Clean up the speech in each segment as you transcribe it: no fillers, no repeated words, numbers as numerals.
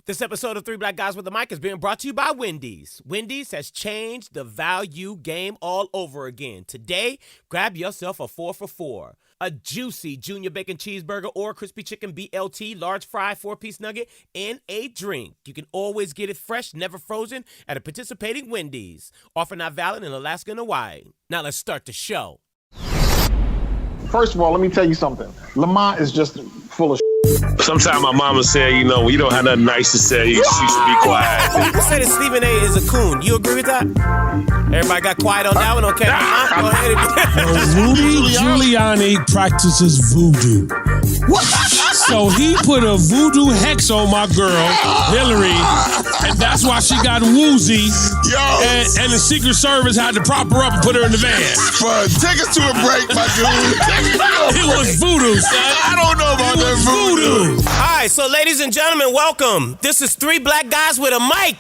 This episode of Three Black Guys with a Mic is being brought to you by Wendy's. Wendy's has changed the value game all over again. Today, grab yourself a 4 for $4. A juicy junior bacon cheeseburger or crispy chicken BLT, large fry, 4-piece nugget, and a drink. You can always get it fresh, never frozen, at a participating Wendy's. Offer not valid in Alaska and Hawaii. Now let's start the show. First of all, let me tell you something. Lamont is just full of Sometimes my mama said, you know, when you don't have nothing nice to say, you should be quiet. People say that Stephen A. is a coon. You agree with that? Everybody got quiet on that one? Okay. Go ahead. Rudy Giuliani practices voodoo. So he put a voodoo hex on my girl, Hillary, and that's why she got woozy. And the Secret Service had to prop her up and put her in the van. But take us to a break, my dude. It was voodoo, son. I don't know about that voodoo. All right, so ladies and gentlemen, welcome. This is Three Black Guys with a Mic.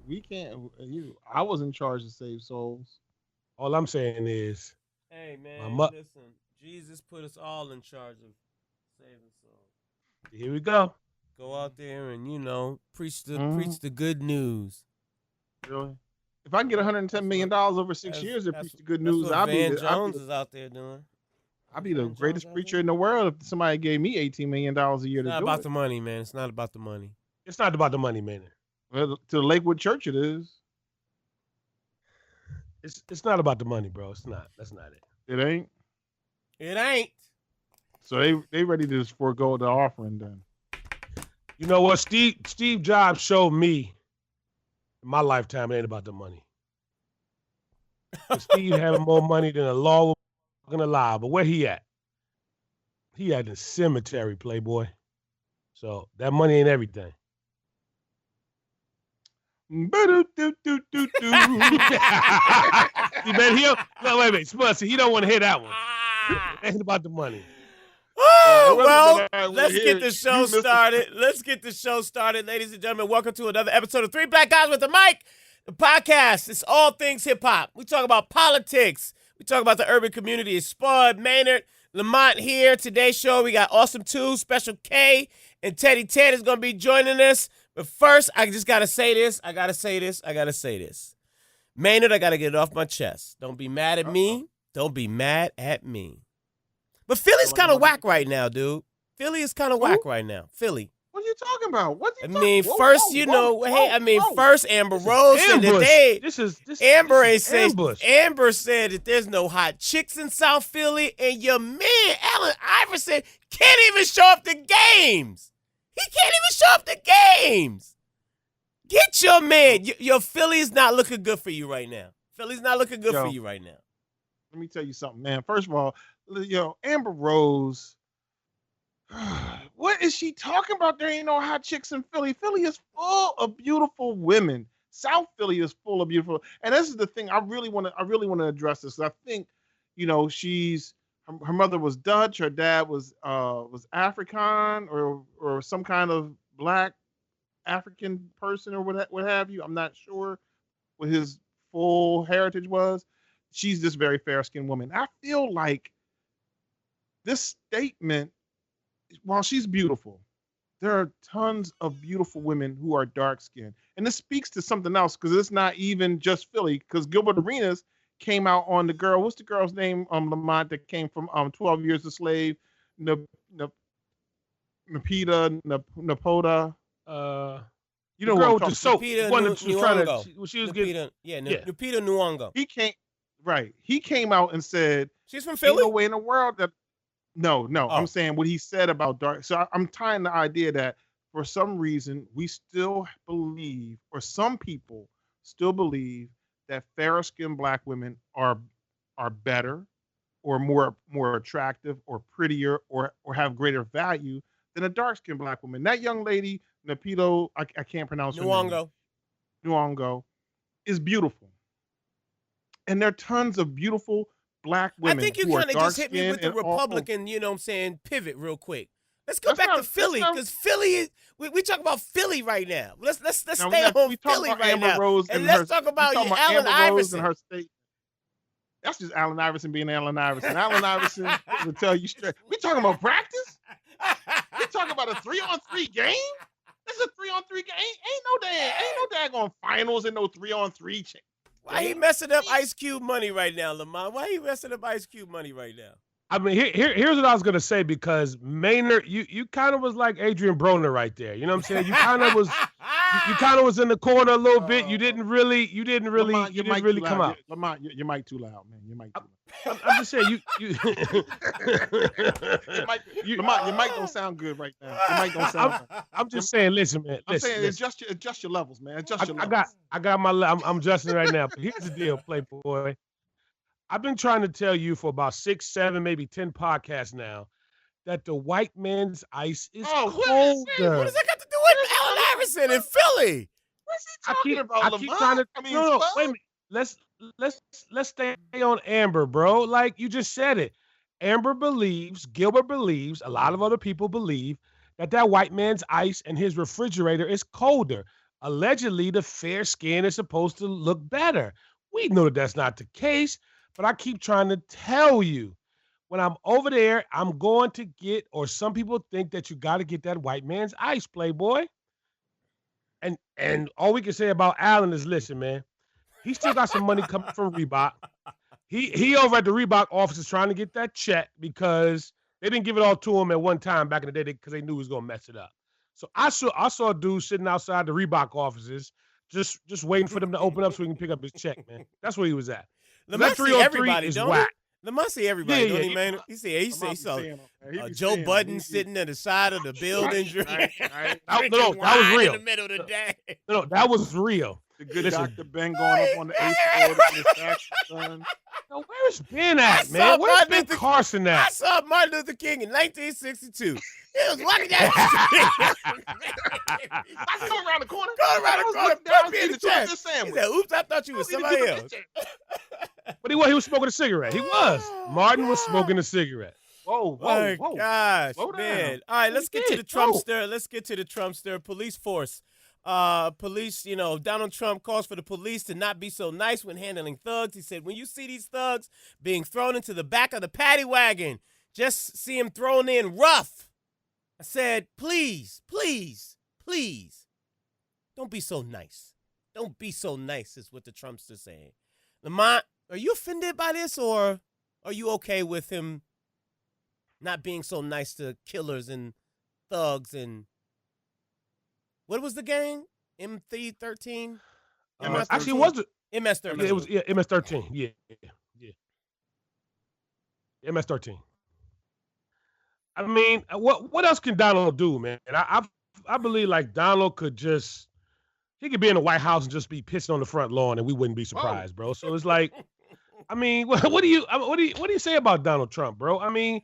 We can't. I was in charge to save souls. All I'm saying is, hey man, listen. Jesus put us all in charge of saving souls. Here we go. Go out there and preach the good news. Really? If I can get $110 million over 6 years to preach the good news, Van Jones is out there doing. I'd be the greatest preacher in the world if somebody gave me $18 million a year to do it. It's not about the money, man. It's not about the money. It's not about the money, man. Well, to the Lakewood Church it is. It's not about the money, bro. It's not. That's not it. It ain't? It ain't. So they ready to just forego the offering then. You know what? Steve Jobs showed me in my lifetime it ain't about the money. Steve having more money than a law will gonna lie, but where he at? He at the cemetery, playboy. So that money ain't everything. Wait. Smussy, he don't want to hear that one. It ain't about the money. Oh, well, let's get the show started. Let's get the show started, ladies and gentlemen. Welcome to another episode of Three Black Guys with a Mic, the podcast. It's all things hip hop. We talk about politics. We talk about the urban community. It's Spud, Maynard, Lamont here. Today's show, we got Awesome 2, Special K, and Teddy Ted is going to be joining us. But first, I just got to say this. I got to say this. Maynard, I got to get it off my chest. Don't be mad at me. Don't be mad at me. But Philly's kind of whack right now, dude. Philly is kind of whack right now. Philly. What are you talking about? First Amber Rose said that Amber said that there's no hot chicks in South Philly, and your man Allen Iverson can't even show up to games. He can't even show up to games. Get your man. Your Philly's not looking good for you right now. Philly's not looking good for you right now. Let me tell you something, man. First of all, Amber Rose, what is she talking about? There ain't no hot chicks in Philly. Philly is full of beautiful women. South Philly is full of beautiful. And this is the thing I really want to address this. I think, her mother was Dutch, her dad was African or some kind of black African person or what have you. I'm not sure what his full heritage was. She's this very fair-skinned woman. I feel like this statement, while she's beautiful, there are tons of beautiful women who are dark-skinned. And this speaks to something else because it's not even just Philly, because Gilbert Arenas came out on the girl. What's the girl's name, Lamont, that came from 12 Years a Slave? Napita. You know girl with the soap. Nupita Nyong'o. He came out and said, she's from Philly? Ain't no way in the world that... No. Oh. I'm saying what he said about dark. So I'm tying the idea that for some reason we still believe, or some people still believe, that fair-skinned black women are better or more attractive or prettier or have greater value than a dark-skinned black woman. That young lady, Napito, I can't pronounce her name. Nyong'o is beautiful. And there are tons of beautiful black women. I think you kind of just hit me with the Republican, pivot real quick. Let's go back to Philly, because Philly is we talk about Philly right now. Let's stay on Philly right now. And let's talk about Allen Iverson. Her state. That's just Allen Iverson being Allen Iverson. Allen Iverson will tell you straight. We talking about practice? You talking about a 3-on-3 game? This is a 3-on-3 game. Ain't no daggone finals and no 3-on-3. Why he messing up Ice Cube money right now, Lamont? Why he messing up Ice Cube money right now? I mean, here's what I was gonna say, because Maynard, you kind of was like Adrian Broner right there. You know what I'm saying? You kind of was in the corner a little bit. You didn't really Lamont, come out. Lamont, your mic too loud, man. Your mic too loud. I'm just saying Lamont, your mic don't sound good right now. Your mic don't sound. I'm just saying, listen, man. I'm saying adjust your levels, man. Adjust your levels. I got my. I'm adjusting right now. But here's the deal, Playboy. I've been trying to tell you for about 6, 7, maybe 10 podcasts now that the white man's ice is colder. What does that got to do with Allen Iverson in Philly? What's he talking about, I keep trying to. No, wait a minute. Let's stay on Amber, bro. Like you just said it. Gilbert believes, a lot of other people believe that white man's ice and his refrigerator is colder. Allegedly, the fair skin is supposed to look better. We know that that's not the case. But I keep trying to tell you, when I'm over there, I'm going to get, or some people think that you got to get that white man's ice, Playboy. And all we can say about Allen is, listen, man, he still got some money coming from Reebok. He over at the Reebok office is trying to get that check because they didn't give it all to him at one time back in the day because they knew he was going to mess it up. So I saw a dude sitting outside the Reebok offices just waiting for them to open up so he can pick up his check, man. That's where he was at. Lamont see everybody, don't he? Lamont see everybody, don't he, man? He saw Joe Budden sitting at the side of the building. Right. No, that was real. In the middle of the day. No, that was real. The good Dr. Ben going up on the 8th floor. Son. Yo, where's Ben at, man? Where's Ben Carson at? I saw Martin Luther King in 1962. He was walking down the street. I come around the corner. Going around the corner. Down in the He chest. said, oops, I thought you was somebody else. But he was smoking a cigarette. He was. Martin was smoking a cigarette. Whoa. Gosh, Slow man. down. All right, let's get to the Trumpster. Let's get to the Trumpster. Police force. Police, Donald Trump calls for the police to not be so nice when handling thugs. He said, when you see these thugs being thrown into the back of the paddy wagon, just see them thrown in rough. I said, please, don't be so nice. Don't be so nice is what the Trumpster's saying. Lamont, are you offended by this, or are you okay with him not being so nice to killers and thugs and what was the gang? M313? Actually, it was MS-13. It was MS-13. Yeah. MS-13. I mean, what else can Donald do, man? And I believe like Donald could he could be in the White House and just be pissing on the front lawn and we wouldn't be surprised, bro. So it's like, I mean, what do you say about Donald Trump, bro? I mean,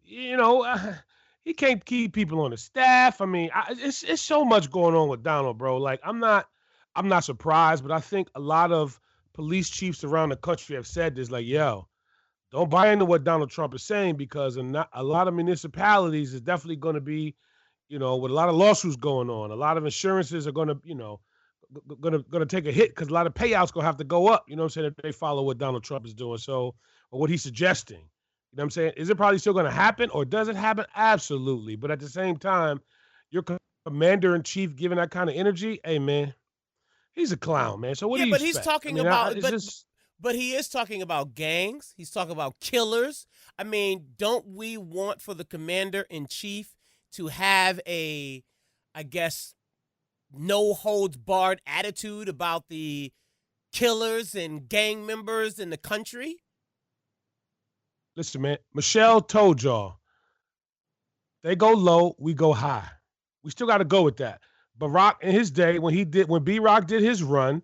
he can't keep people on the staff. I mean, it's so much going on with Donald, bro. Like, I'm not surprised, but I think a lot of police chiefs around the country have said this, like, yo, don't buy into what Donald Trump is saying because a lot of municipalities is definitely going to be, with a lot of lawsuits going on. A lot of insurances are going to, going to take a hit because a lot of payouts going to have to go up, if they follow what Donald Trump is doing. So, or what he's suggesting. You know what I'm saying? Is it probably still going to happen or does it happen? Absolutely. But at the same time, your commander-in-chief giving that kind of energy, hey, man, he's a clown, man. So what do you expect? He's talking about, but he is talking about gangs. He's talking about killers. I mean, don't we want for the commander-in-chief to have a, I guess, no-holds-barred attitude about the killers and gang members in the country? Listen, man, Michelle told y'all, they go low, we go high. We still got to go with that. Barack in his day, when B-Rock did his run,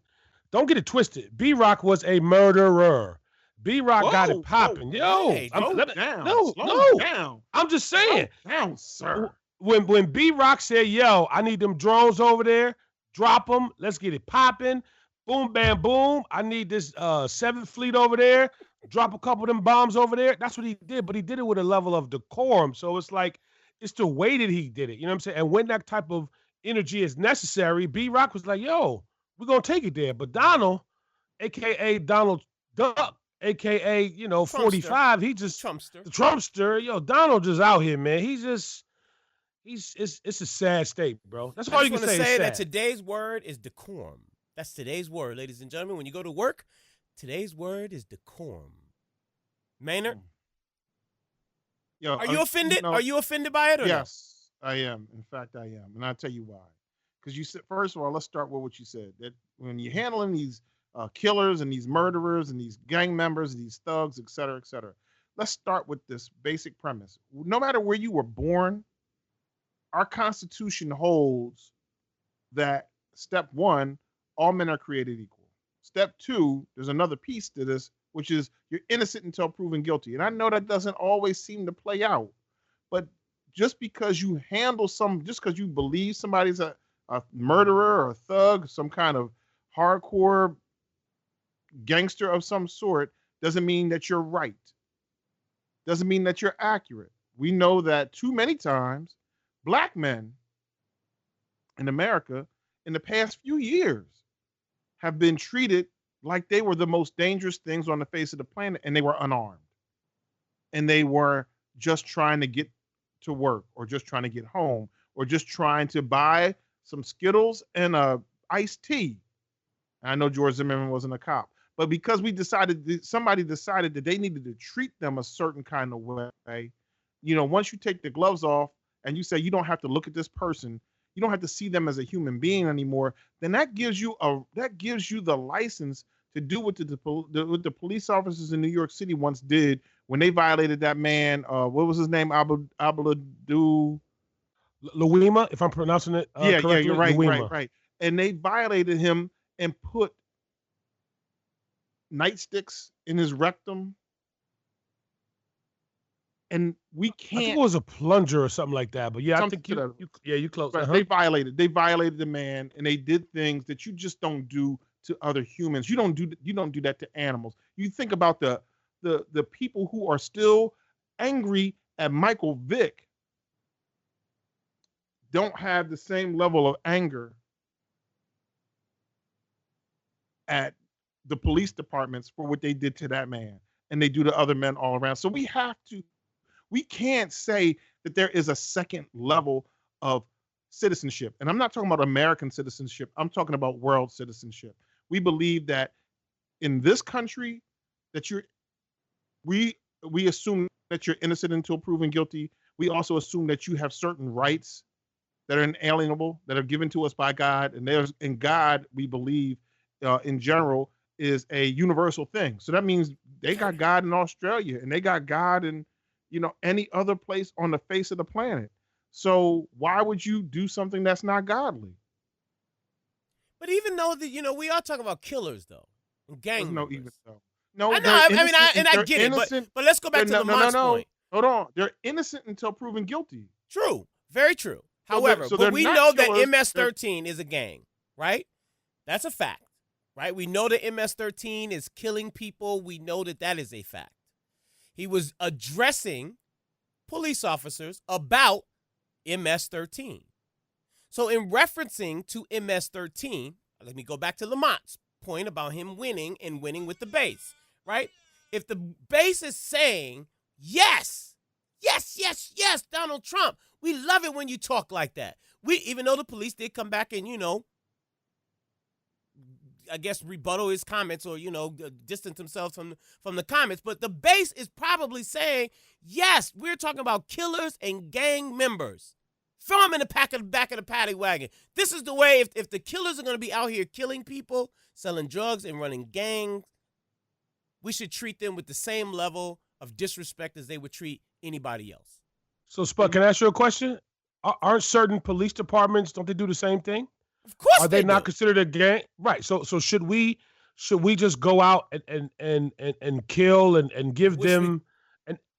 don't get it twisted. B-Rock was a murderer. B-Rock got it popping. Yo, hey, slow down. down. I'm just saying. Slow down, sir. When B-Rock said, yo, I need them drones over there, drop them, let's get it popping. Boom, bam, boom. I need this 7th Fleet over there. Drop a couple of them bombs over there. That's what he did, but he did it with a level of decorum. So it's like, it's the way that he did it. You know what I'm saying? And when that type of energy is necessary, B-Rock was like, yo, we're going to take it there. But Donald, a.k.a. Donald Duck, a.k.a., Trumpster. 45, he just, Trumpster. The Trumpster, yo, Donald just out here, man. He's it's a sad state, bro. That's I all just you can want to say. say that Sad. today's word is decorum. That's today's word, ladies and gentlemen. When you go to work, today's word is decorum. Maynard, Yo, are you offended? Are you offended by it or yes, I am. In fact, I am, and I'll tell you why. Because you said, first of all, let's start with what you said. That when you're handling these killers and these murderers and these gang members, and these thugs, et cetera, let's start with this basic premise. No matter where you were born, our Constitution holds that step one, all men are created equal. Step two, there's another piece to this, which is you're innocent until proven guilty. And I know that doesn't always seem to play out, but just because you handle just because you believe somebody's a murderer or a thug, some kind of hardcore gangster of some sort, doesn't mean that you're right. Doesn't mean that you're accurate. We know that too many times, black men in America in the past few years have been treated like they were the most dangerous things on the face of the planet, and they were unarmed. And they were just trying to get to work, or just trying to get home, or just trying to buy some Skittles and a iced tea. And I know George Zimmerman wasn't a cop, but because somebody decided that they needed to treat them a certain kind of way, once you take the gloves off and you say you don't have to look at this person, you don't have to see them as a human being anymore, then that gives you the license to do what the police officers in New York City once did when they violated that man. What was his name? Abdul Louima, if I'm pronouncing it correctly. Yeah, you're right, Louima. right. And they violated him and put nightsticks in his rectum. And we can't. I think it was a plunger or something like that. But yeah, I think you close. Right. They violated the man, and they did things that you just don't do to other humans. You don't do that to animals. You think about the people who are still angry at Michael Vick don't have the same level of anger at the police departments for what they did to that man, and they do to other men all around. So we can't say that there is a second level of citizenship. And I'm not talking about American citizenship. I'm talking about world citizenship. We believe that in this country that we assume that you're innocent until proven guilty. We also assume that you have certain rights that are inalienable, that are given to us by God. And God, we believe, in general, is a universal thing. So that means they got God in Australia, and they got God in any other place on the face of the planet. So why would you do something that's not godly? But even though we are talking about killers though, and gang members. No, I know. I get it. But let's go back to Lamont's point. Hold on. They're innocent until proven guilty. True. Very true. However, but we know that MS-13 is a gang, right? That's a fact, right? We know that MS-13 is killing people. We know that is a fact. He was addressing police officers about MS-13. So in referencing to MS-13, let me go back to Lamont's point about him winning and winning with the base, right? If the base is saying, yes, Donald Trump, we love it when you talk like that. Even though the police did come back and, I guess rebuttal his comments or, distance themselves from the comments. But the base is probably saying, yes, we're talking about killers and gang members. Throw them in the back of the paddy wagon. This is the way, if the killers are going to be out here killing people, selling drugs, and running gangs, we should treat them with the same level of disrespect as they would treat anybody else. So, Spud, can I ask you a question? Aren't certain police departments, don't they do the same thing? Of course, are they not considered a gang? Right. So should we just go out and kill and give them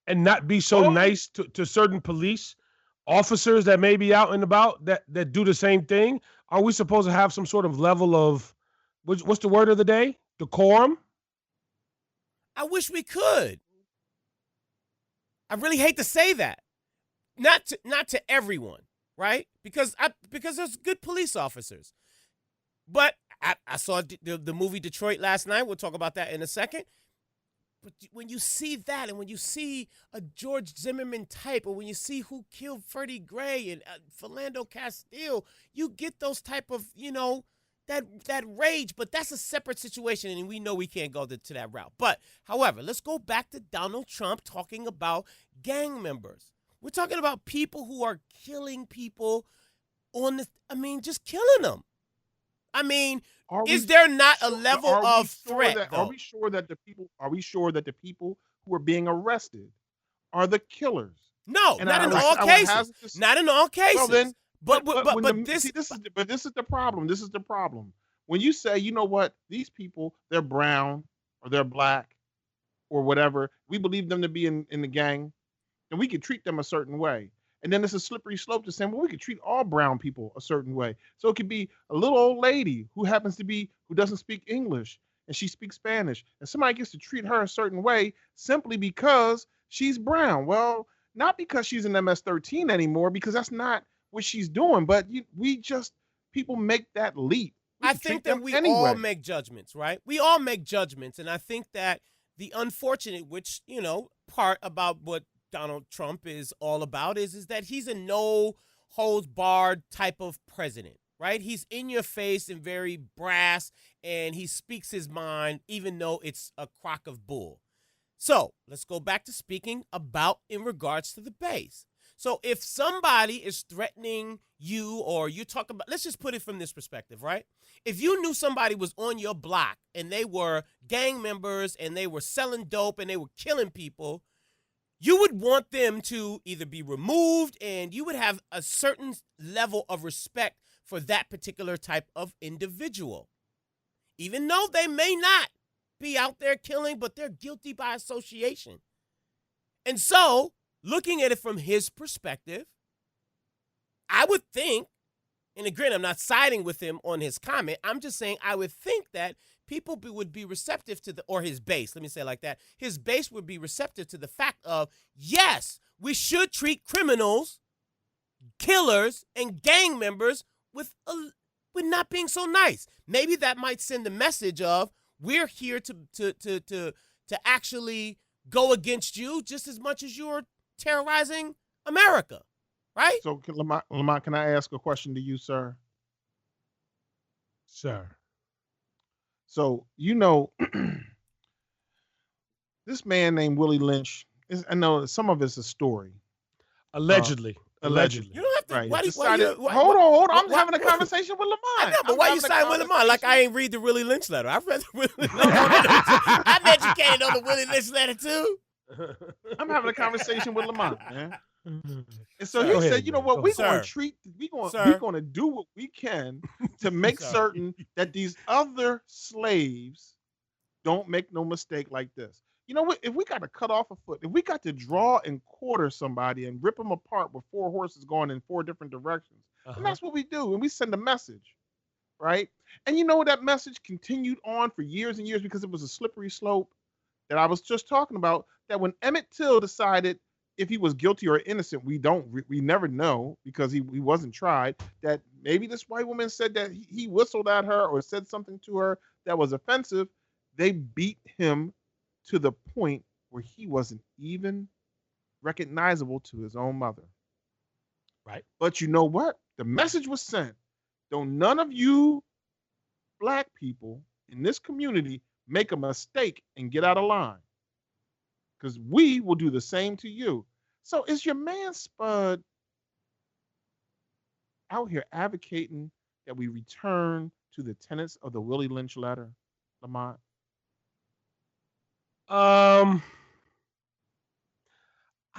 and not be so nice to certain police officers that may be out and about that do the same thing? Are we supposed to have some sort of level of what's the word of the day? Decorum? I wish we could. I really hate to say that. Not to everyone. Right? Because there's good police officers. But I saw the movie Detroit last night. We'll talk about that in a second. But when you see that, and when you see a George Zimmerman type, or when you see who killed Freddie Gray and Philando Castile, you get those type of, that rage. But that's a separate situation, and we know we can't go to that route. But, however, let's go back to Donald Trump talking about gang members. We're talking about people who are killing people just killing them. Is there not a level of threat? Are we sure that the people who are being arrested are the killers? No, not in all cases. Not in all cases. Well, then, but this is the problem. This is the problem. When you say, you know what, these people, they're brown or they're black or whatever, we believe them to be in the gang, then we could treat them a certain way. And then it's a slippery slope to saying, well, we could treat all brown people a certain way. So it could be a little old lady who doesn't speak English and she speaks Spanish, and somebody gets to treat her a certain way simply because she's brown. Well, not because she's an MS-13 anymore, because that's not what she's doing. But people make that leap. I think that we all make judgments, right? We all make judgments. And I think that the unfortunate, part about what Donald Trump is all about is that he's a no-holds-barred type of president, right? He's in your face and very brass, and he speaks his mind even though it's a crock of bull. So let's go back to speaking about in regards to the base. So if somebody is threatening you, or you talk about, let's just put it from this perspective, right? If you knew somebody was on your block and they were gang members and they were selling dope and they were killing people, you would want them to either be removed, and you would have a certain level of respect for that particular type of individual. Even though they may not be out there killing, but they're guilty by association. And so, looking at it from his perspective, I would think, and again, I'm not siding with him on his comment, I'm just saying I would think that people would be receptive to or his base, let me say it like that, his base would be receptive to the fact of, yes, we should treat criminals, killers, and gang members with not being so nice. Maybe that might send the message of, we're here to actually go against you just as much as you're terrorizing America, right? So, Lamont, can I ask a question to you, sir? Sir. So, this man named Willie Lynch, I know some of it's a story. Allegedly. You don't have to. Right. Hold on. I'm having a conversation with Lamont. I know, but why you siding with Lamont? Like I ain't read the Willie Lynch letter. I've read the Willie Lynch letter. I'm educated on the Willie Lynch letter, too. I'm having a conversation with Lamont, man. And so he said, you know what, we're going to do what we can to make certain that these other slaves don't make no mistake like this. You know what, if we got to cut off a foot, if we got to draw and quarter somebody and rip them apart with 4 horses going in 4 different directions, and that's what we do, and we send a message, right? And that message continued on for years and years because it was a slippery slope that I was just talking about, that when Emmett Till decided if he was guilty or innocent, we never know because he wasn't tried, that maybe this white woman said that he whistled at her or said something to her that was offensive, they beat him to the point where he wasn't even recognizable to his own mother. Right. But you know what? The message was sent. Don't none of you black people in this community make a mistake and get out of line, because we will do the same to you. So is your man Spud out here advocating that we return to the tenets of the Willie Lynch letter, Lamont? I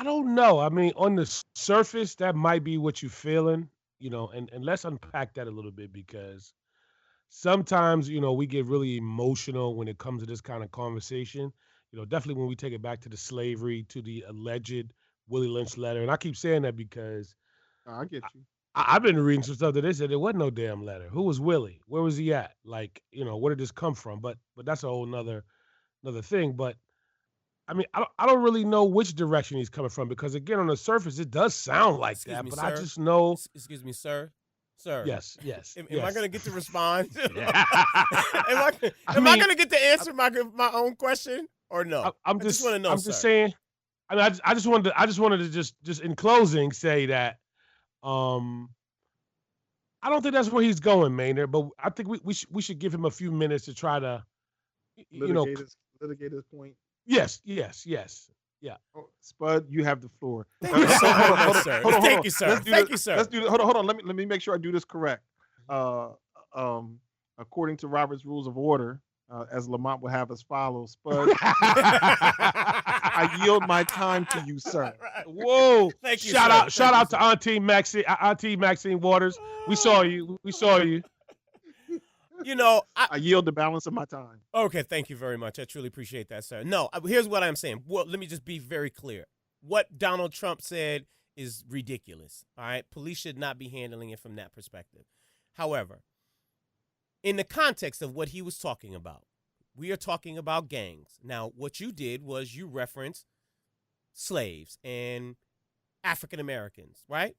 don't know. I mean, on the surface, that might be what you're feeling, and let's unpack that a little bit, because sometimes, we get really emotional when it comes to this kind of conversation. Definitely when we take it back to the slavery, to the alleged Willie Lynch letter. And I keep saying that because I get you. I've been reading some stuff that they said there wasn't no damn letter. Who was Willie? Where was he at? Like, where did this come from? But that's a whole another thing. But I mean, I don't really know which direction he's coming from, because again, on the surface, it does sound like that. But I just know. Excuse me, sir. Sir. Yes. Am I going to get to respond? Am I going to get to answer my own question? or no? I'm I just want to know. I'm just saying. I mean, I just wanted to just in closing say that I don't think that's where he's going, Maynard. But I think we should give him a few minutes to try to, litigate his point. Yes. Yeah. Oh, Spud, you have the floor. Thank you so much, sir. Thank you, sir. Thank you, sir. Let's do this. Hold on. Let me make sure I do this correct. According to Robert's Rules of Order, as Lamont will have us follow, Spud, I yield my time to you, sir. Whoa! Thank you. Shout out to Auntie Maxine Waters. We saw you. I yield the balance of my time. Okay, thank you very much. I truly appreciate that, sir. No, here's what I'm saying. Well, let me just be very clear. What Donald Trump said is ridiculous. All right, police should not be handling it from that perspective. However, in the context of what he was talking about, we are talking about gangs. Now, what you did was you referenced slaves and African Americans, right?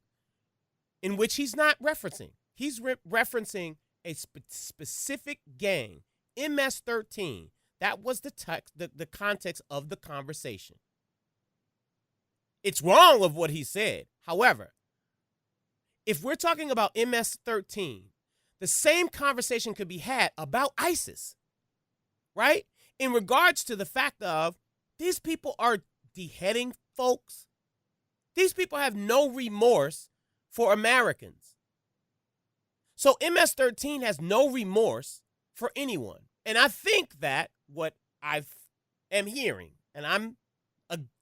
In which he's not referencing. He's referencing a specific gang, MS-13. That was the context of the conversation. It's wrong of what he said. However, if we're talking about MS-13, the same conversation could be had about ISIS, right? In regards to the fact of these people are beheading folks. These people have no remorse for Americans. So MS-13 has no remorse for anyone. And I think that what I am hearing, and I'm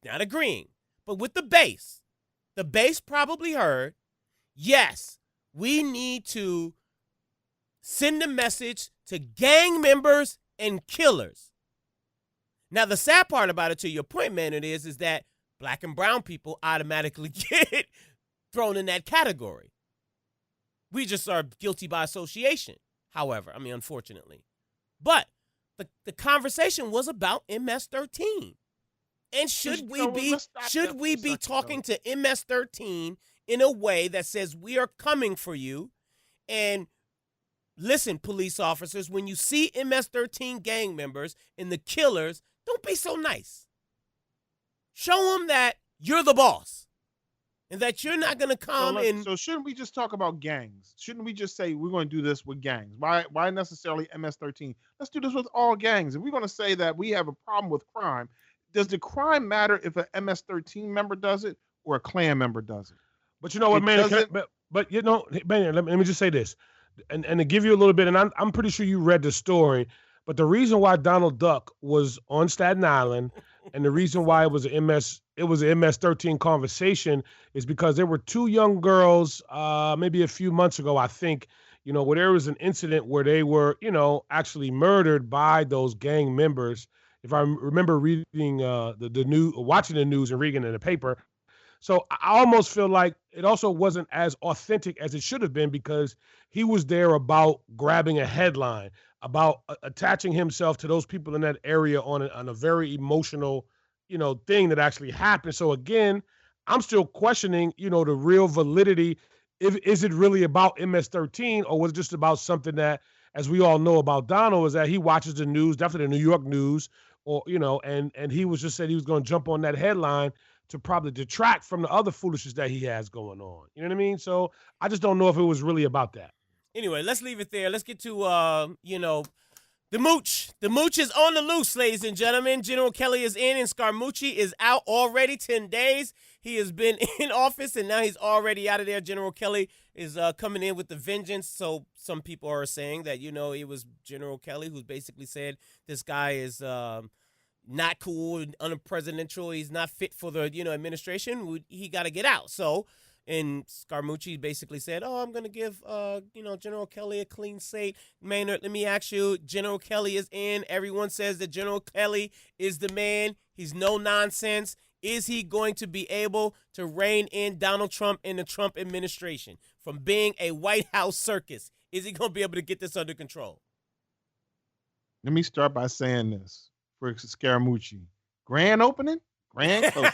not agreeing, but with the base probably heard, yes, we need to send a message to gang members and killers. Now, the sad part about it, to your point, man, is that black and brown people automatically get thrown in that category. We just are guilty by association, however, unfortunately. But the conversation was about MS-13. And should we be talking to MS-13 in a way that says we are coming for you? And listen, police officers, when you see MS-13 gang members and the killers, don't be so nice. Show them that you're the boss and that you're not going to come So shouldn't we just talk about gangs? Shouldn't we just say we're going to do this with gangs? Why necessarily MS-13? Let's do this with all gangs. If we're going to say that we have a problem with crime, does the crime matter if an MS-13 member does it or a Klan member does it? But you know what, man? But you know, man, let me just say this. And to give you a little bit, and I'm pretty sure you read the story, but the reason why Donald Duck was on Staten Island and the reason why it was an MS-13 conversation is because there were two young girls maybe a few months ago, I think, where there was an incident where they were, actually murdered by those gang members. If I remember reading the news, watching the news and reading it in the paper. So I almost feel like it also wasn't as authentic as it should have been because he was there about grabbing a headline, about attaching himself to those people in that area on a very emotional, thing that actually happened. So again, I'm still questioning, the real validity. Is it really about MS-13 or was it just about something that, as we all know about Donald, is that he watches the news, definitely the New York news, or, and he was just said he was going to jump on that headline to probably detract from the other foolishness that he has going on. You know what I mean? So I just don't know if it was really about that. Anyway, let's leave it there. Let's get to, the mooch. The mooch is on the loose, ladies and gentlemen. General Kelly is in and Scaramucci is out already 10 days. He has been in office and now he's already out of there. General Kelly is coming in with the vengeance. So some people are saying that, it was General Kelly who basically said this guy is not cool, unpresidential. He's not fit for the, administration. He got to get out. So, and Scaramucci basically said, I'm going to give, General Kelly a clean slate. Maynard, let me ask you, General Kelly is in. Everyone says that General Kelly is the man. He's no nonsense. Is he going to be able to rein in Donald Trump and the Trump administration from being a White House circus? Is he going to be able to get this under control? Let me start by saying this. For Scaramucci, grand opening, grand closing.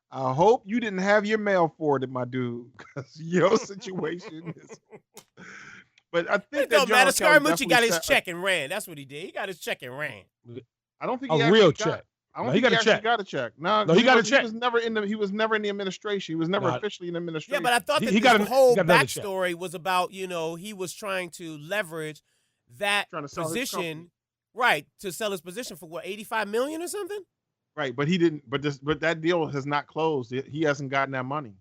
I hope you didn't have your mail forwarded, my dude, because your situation is. But I think It don't matter. Scaramucci got his set check and ran. That's what he did. He got his check and ran. I don't think A he real check. check. I don't think he actually got a check. No, he got a check. He was never in the administration. He was never officially in the administration. Yeah, but I thought that the whole backstory was about, he was trying to leverage that position, right, to sell his position for what, $85 million or something? Right, but he didn't. But that deal has not closed. He hasn't gotten that money.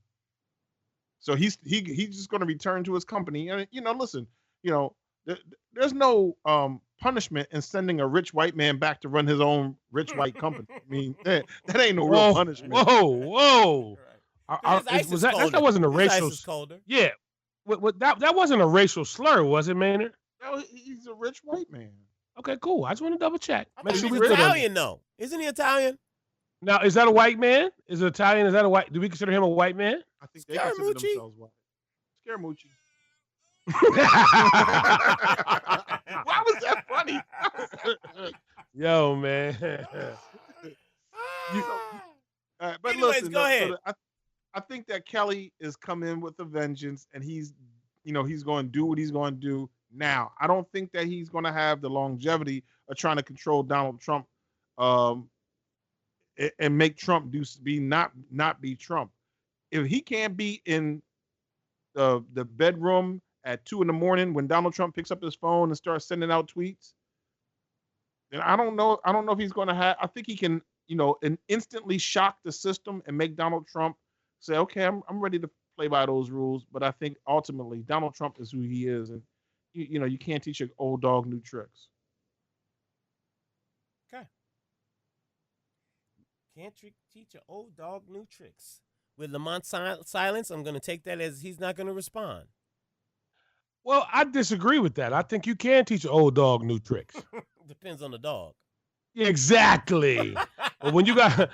So he's just going to return to his company. And listen, there's no punishment in sending a rich white man back to run his own rich white company. I mean, that ain't no real punishment. Whoa. That wasn't a racial. Yeah, that wasn't a racial slur, was it, Maynard? No, he's a rich white man. Okay, cool. I just want to double check. Make sure he's Italian, though. Isn't he Italian? Now, is that a white man? Is it Italian? Is that a white? Do we consider him a white man? I think they consider themselves white. Scaramucci. Why was that funny? Yo, man. But anyways, listen, go ahead. I think that Kelly is coming with a vengeance, and he's going to do what he's going to do now. I don't think that he's going to have the longevity of trying to control Donald Trump, and make Trump not be Trump. If he can't be in the bedroom at 2 a.m. when Donald Trump picks up his phone and starts sending out tweets, then I don't know if he's going to have. I think he can, and instantly shock the system and make Donald Trump say, okay, I'm ready to play by those rules. But I think ultimately Donald Trump is who he is, and you can't teach an old dog new tricks. Okay. Can't teach an old dog new tricks. With Lamont silence, I'm going to take that as he's not going to respond. Well, I disagree with that. I think you can teach an old dog new tricks. Depends on the dog. Exactly. But when you got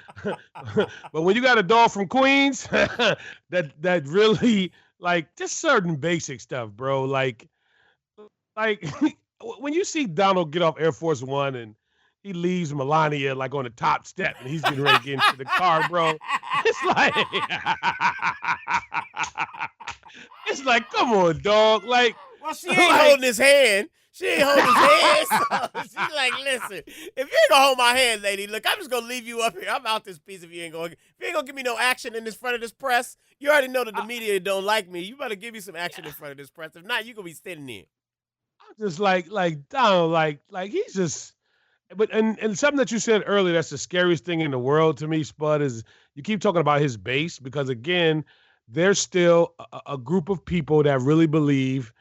a dog from Queens, that really, like, just certain basic stuff, bro. Like when you see Donald get off Air Force One and he leaves Melania like on the top step and he's getting ready to get into the car, bro. It's like, come on, dog. Like, well, she ain't holding his hand. She ain't holding his hand. So she's like, listen, if you ain't gonna hold my hand, lady, look, I'm just gonna leave you up here. I'm out this piece if you ain't gonna give me no action in this front of this press. You already know that the media don't like me. You better give me some action in front of this press. If not, you gonna be sitting there. I'm just like Donald, like he's just. But and something that you said earlier, that's the scariest thing in the world to me, Spud, is you keep talking about his base, because again, there's still a group of people that really believe.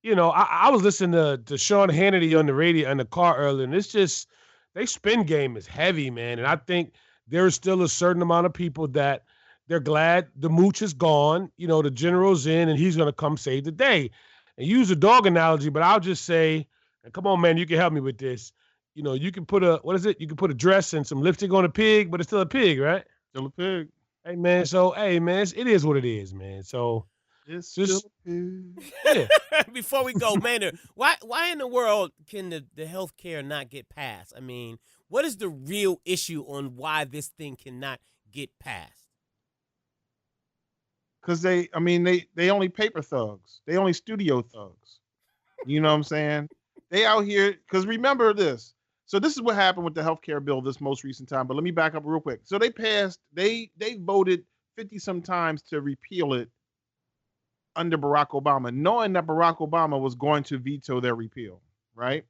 I was listening to Sean Hannity on the radio in the car earlier, and it's just they spin game is heavy, man. And I think there's still a certain amount of people that they're glad the mooch is gone. The general's in, and he's gonna come save the day. And use a dog analogy, but I'll just say, and come on, man, you can help me with this. You can put you can put a dress and some lipstick on a pig, but it's still a pig, right? Still a pig. Hey, man. So, hey, man, it is what it is, man. So, it's just a pig. Yeah. Before we go, Maynard, why in the world can the health care not get passed? I mean, what is the real issue on why this thing cannot get passed? Because they only paper thugs. They only studio thugs. You know what I'm saying? They out here, because remember this. So this is what happened with the healthcare bill this most recent time. But let me back up real quick. So they voted 50-some times to repeal it under Barack Obama, knowing that Barack Obama was going to veto their repeal, right?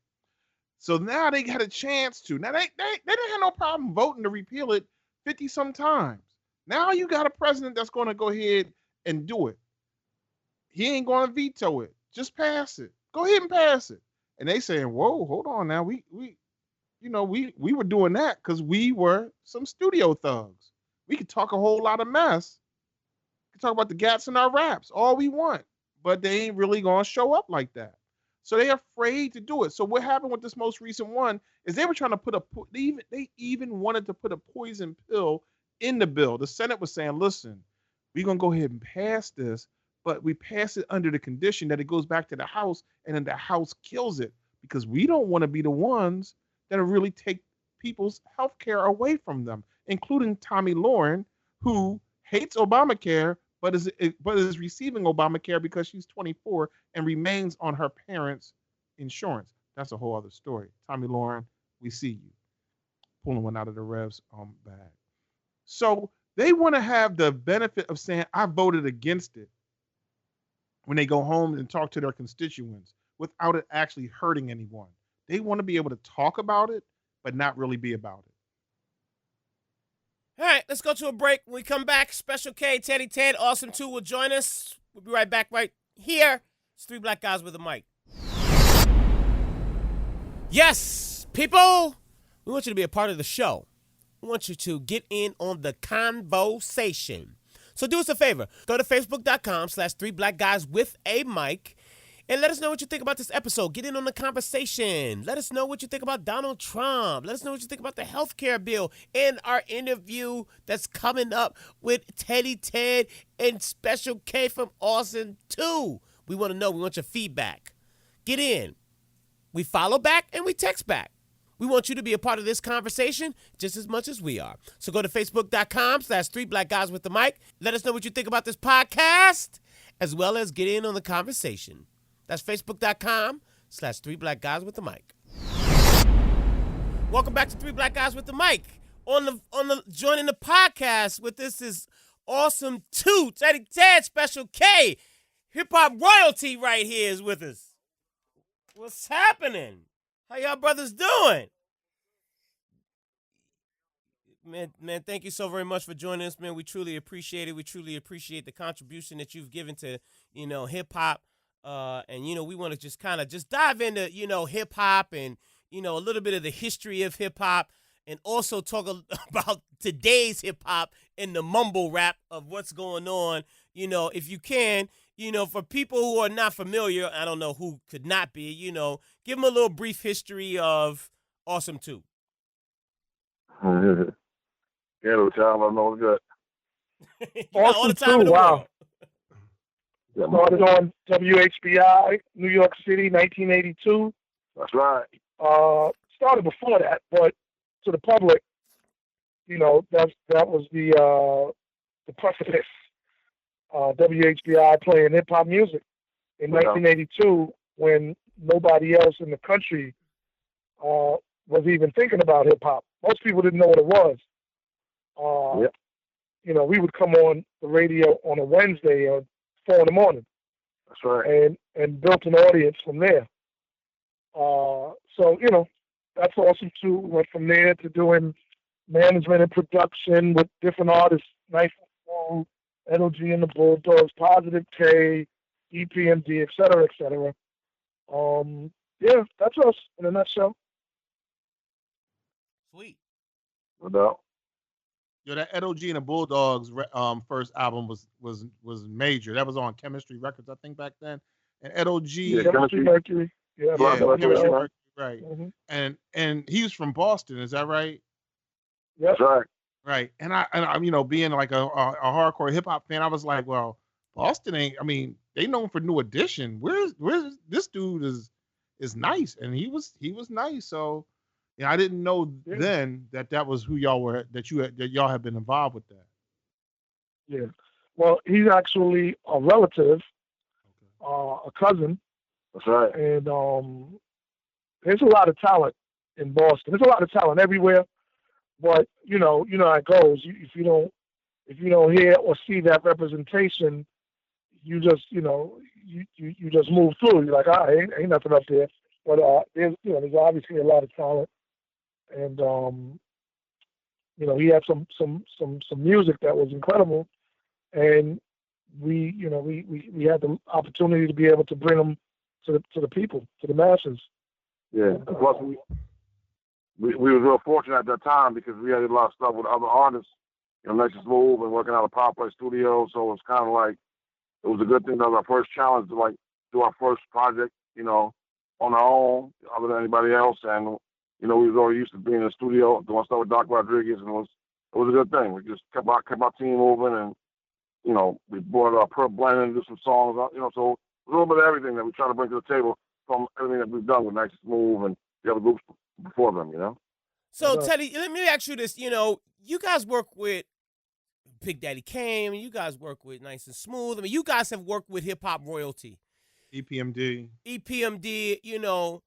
So now they got a chance to. Now they didn't have no problem voting to repeal it 50-some times. Now you got a president that's going to go ahead and do it. He ain't going to veto it. Just pass it. Go ahead and pass it. And they saying, whoa, hold on now. We were doing that because we were some studio thugs. We could talk a whole lot of mess. We could talk about the gats in our raps, all we want. But they ain't really going to show up like that. So they're afraid to do it. So what happened with this most recent one is they were trying to they even wanted to put a poison pill in the bill. The Senate was saying, listen, we're going to go ahead and pass this, but we pass it under the condition that it goes back to the House and then the House kills it, because we don't want to be the ones that'll really take people's health care away from them, including Tommy Lauren, who hates Obamacare but is receiving Obamacare because she's 24 and remains on her parents' insurance. That's a whole other story. Tommy Lauren, we see you pulling one out of the Rev's bag. So they want to have the benefit of saying, I voted against it when they go home and talk to their constituents without it actually hurting anyone. They want to be able to talk about it, but not really be about it. All right, let's go to a break. When we come back, Special K, Teddy Ted, Awesome 2 will join us. We'll be right back right here. It's Three Black Guys with a Mic. Yes, people, we want you to be a part of the show. We want you to get in on the conversation. So do us a favor. Go to facebook.com/3blackguyswithamic and let us know what you think about this episode. Get in on the conversation. Let us know what you think about Donald Trump. Let us know what you think about the healthcare bill and our interview that's coming up with Teddy Ted and Special K from Austin 2. We want to know. We want your feedback. Get in. We follow back and we text back. We want you to be a part of this conversation just as much as we are. So go to facebook.com/3blackguyswithamic. Let us know what you think about this podcast, as well as get in on the conversation. That's facebook.com/3blackguyswithamic. Welcome back to Three Black Guys with the Mic. On the joining the podcast with this is Awesome 2, Teddy Ted, Special K. Hip hop royalty right here is with us. What's happening? How y'all brothers doing? Man, thank you so very much for joining us, man. We truly appreciate it. We truly appreciate the contribution that you've given to, hip hop. And, we want to just kind of just dive into, hip hop and, a little bit of the history of hip hop and also talk about today's hip hop and the mumble rap of what's going on, if you can. For people who are not familiar, I don't know who could not be, give them a little brief history of Awesome 2. Yeah, the child, I know good. All the time in the wow. world. Started on WHBI, New York City, 1982. That's right. Started before that, but to the public, that was the precipice. WHBI playing hip hop music in 1982 when nobody else in the country was even thinking about hip hop. Most people didn't know what it was. We would come on the radio on a Wednesday at 4 a.m. That's right. And built an audience from there. That's Awesome 2. Went from there to doing management and production with different artists, Nice and NOG and the Bulldogs, Positive K, EPMD, et cetera, et cetera. That's us in a nutshell. Sweet. No doubt. Yo, that NOG and the Bulldogs first album was major. That was on Chemistry Records, I think, back then. And NOG, Chemistry Mercury. Yeah, Chemistry Mercury, right. Mm-hmm. And he was from Boston, is that right? Yep. That's right. Right. And I being like a hardcore hip hop fan, I was like, well, Boston ain't. I mean, they known for New Edition. Where's this dude is nice, and he was nice. So, I didn't know then that was who y'all were. That y'all have been involved with that. Yeah. Well, he's actually a relative, a cousin. That's right. And there's a lot of talent in Boston. There's a lot of talent everywhere. But you know how it goes. If you don't hear or see that representation, you just you just move through. You're like, ain't nothing up there. But there's obviously a lot of talent, and he had some music that was incredible, and we had the opportunity to be able to bring them to the people, to the masses. Yeah. Plus we were real fortunate at that time because we had a lot of stuff with other artists, Nexus Move and working out of Power Play Studio. So it's kind of like, it was a good thing. That was our first challenge to do our first project, on our own, other than anybody else. And, we was already used to being in the studio, doing stuff with Doc Rodriguez, and it was a good thing. We just kept our team moving, and, we brought our Pearl Blend and do some songs, so it was a little bit of everything that we try to bring to the table from everything that we've done with Nexus Move and the other groups before them, So, Teddy, let me ask you this. You guys work with Big Daddy Kane. I mean, you guys work with Nice and Smooth. I mean, you guys have worked with hip hop royalty. EPMD. EPMD. You know,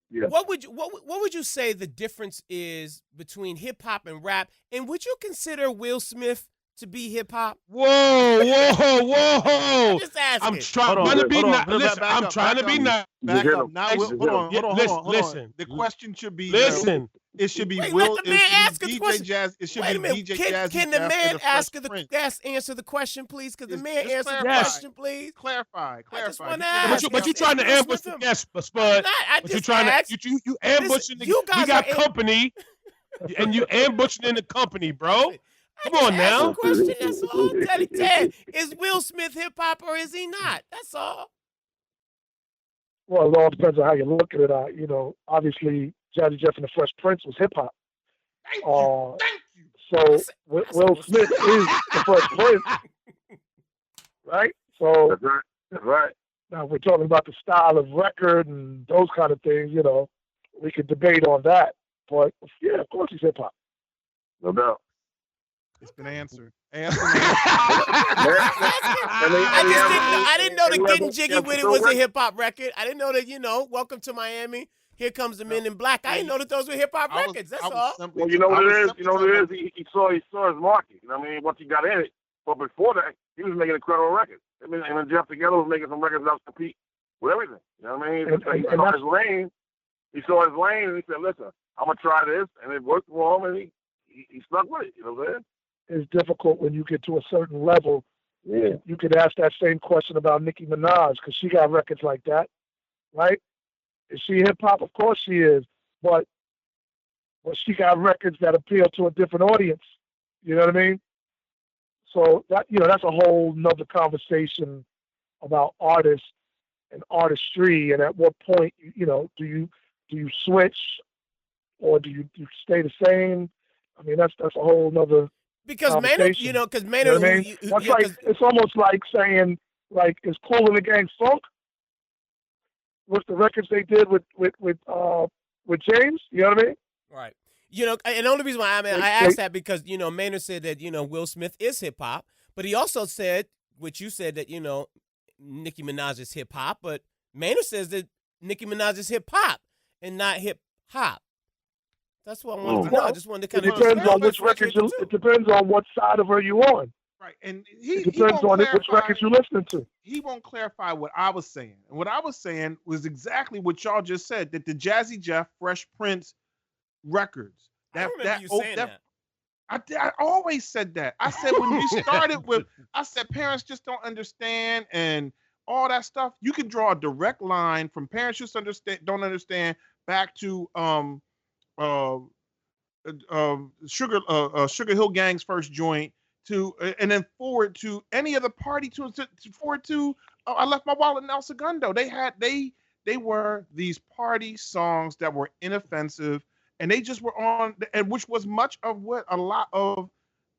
Yeah. what would you say the difference is between hip hop and rap? And would you consider Will Smith to be hip hop? Whoa. I'm just asking. I'm trying to be nice. Listen, I'm trying to be nice. Back up. Now, hold on. Listen. The question should be. Listen. It should be Wait, Will. let the man ask the question. It should Wait be a minute. DJ Can, Jazzy can the Jeff man and answer the question, please? Because the man Just answer the clarify. question, please. Clarify. I just want to ask. But you trying to ambush the guest, Spud. I But you just trying asked. to you ambushing the. You guys We got are company, and you ambushing in the company, bro. Come on Ask now. a question, that's all. Teddy Ted, is Will Smith hip hop or is he not? That's all. Well, it all depends on how you look at it. You know, obviously, Jazzy Jeff and the Fresh Prince was hip hop. Thank you. So Will Smith is the Fresh Prince, right? So That's right. That's right. now, if we're talking about the style of record and those kind of things, you know, we could debate on that. But yeah, of course he's hip hop. No doubt. It's been answered. I didn't know that Getting Jiggy with It was a hip hop record. I didn't know that, you know, Welcome to Miami, Here Comes the Men in Black. I didn't know that those were hip hop records. That's all. Well, you know what it is? You know what it is? He saw his market. You know what I mean? Once he got in it. But before that, he was making incredible records. I mean, and Jeff together was making some records that was compete with everything. You know what I mean? He saw his lane. He saw his lane, and he said, listen, I'm going to try this. And it worked for him, and he stuck with it. You know what I'm saying? It's difficult when you get to a certain level. Yeah. You could ask that same question about Nicki Minaj because she got records like that, right? Is she hip hop? Of course she is, but she got records that appeal to a different audience. You know what I mean? So that, you know, that's a whole nother conversation about artists and artistry, and at what point, you know, do you switch or do you stay the same? I mean, that's a whole nother. Because Maynard, you know, because Maynard, you know what I mean? It's almost like saying, like, is Kool and the Gang funk with the records they did with James? You know what I mean? Right. You know, and the only reason why I asked that because, you know, Maynard said that, you know, Will Smith is hip hop, but he also said, which you said, that, you know, Nicki Minaj is hip hop, but Maynard says that Nicki Minaj is hip hop and not hip hop. That's what I wanted to know. I just wanted to kind of. It depends on which record it depends on what side of her you on. Right, and it depends on which records you're listening to. He won't clarify what I was saying, and what I was saying was exactly what y'all just said. That the Jazzy Jeff, Fresh Prince records. I remember you saying that. I always said that. I said when you started with, I said parents just don't understand and all that stuff. You can draw a direct line from parents just don't understand back to Sugar Hill Gang's first joint to and then forward to any other party to forward to I Left My Wallet in El Segundo. They were these party songs that were inoffensive, and they just were on, and which was much of what a lot of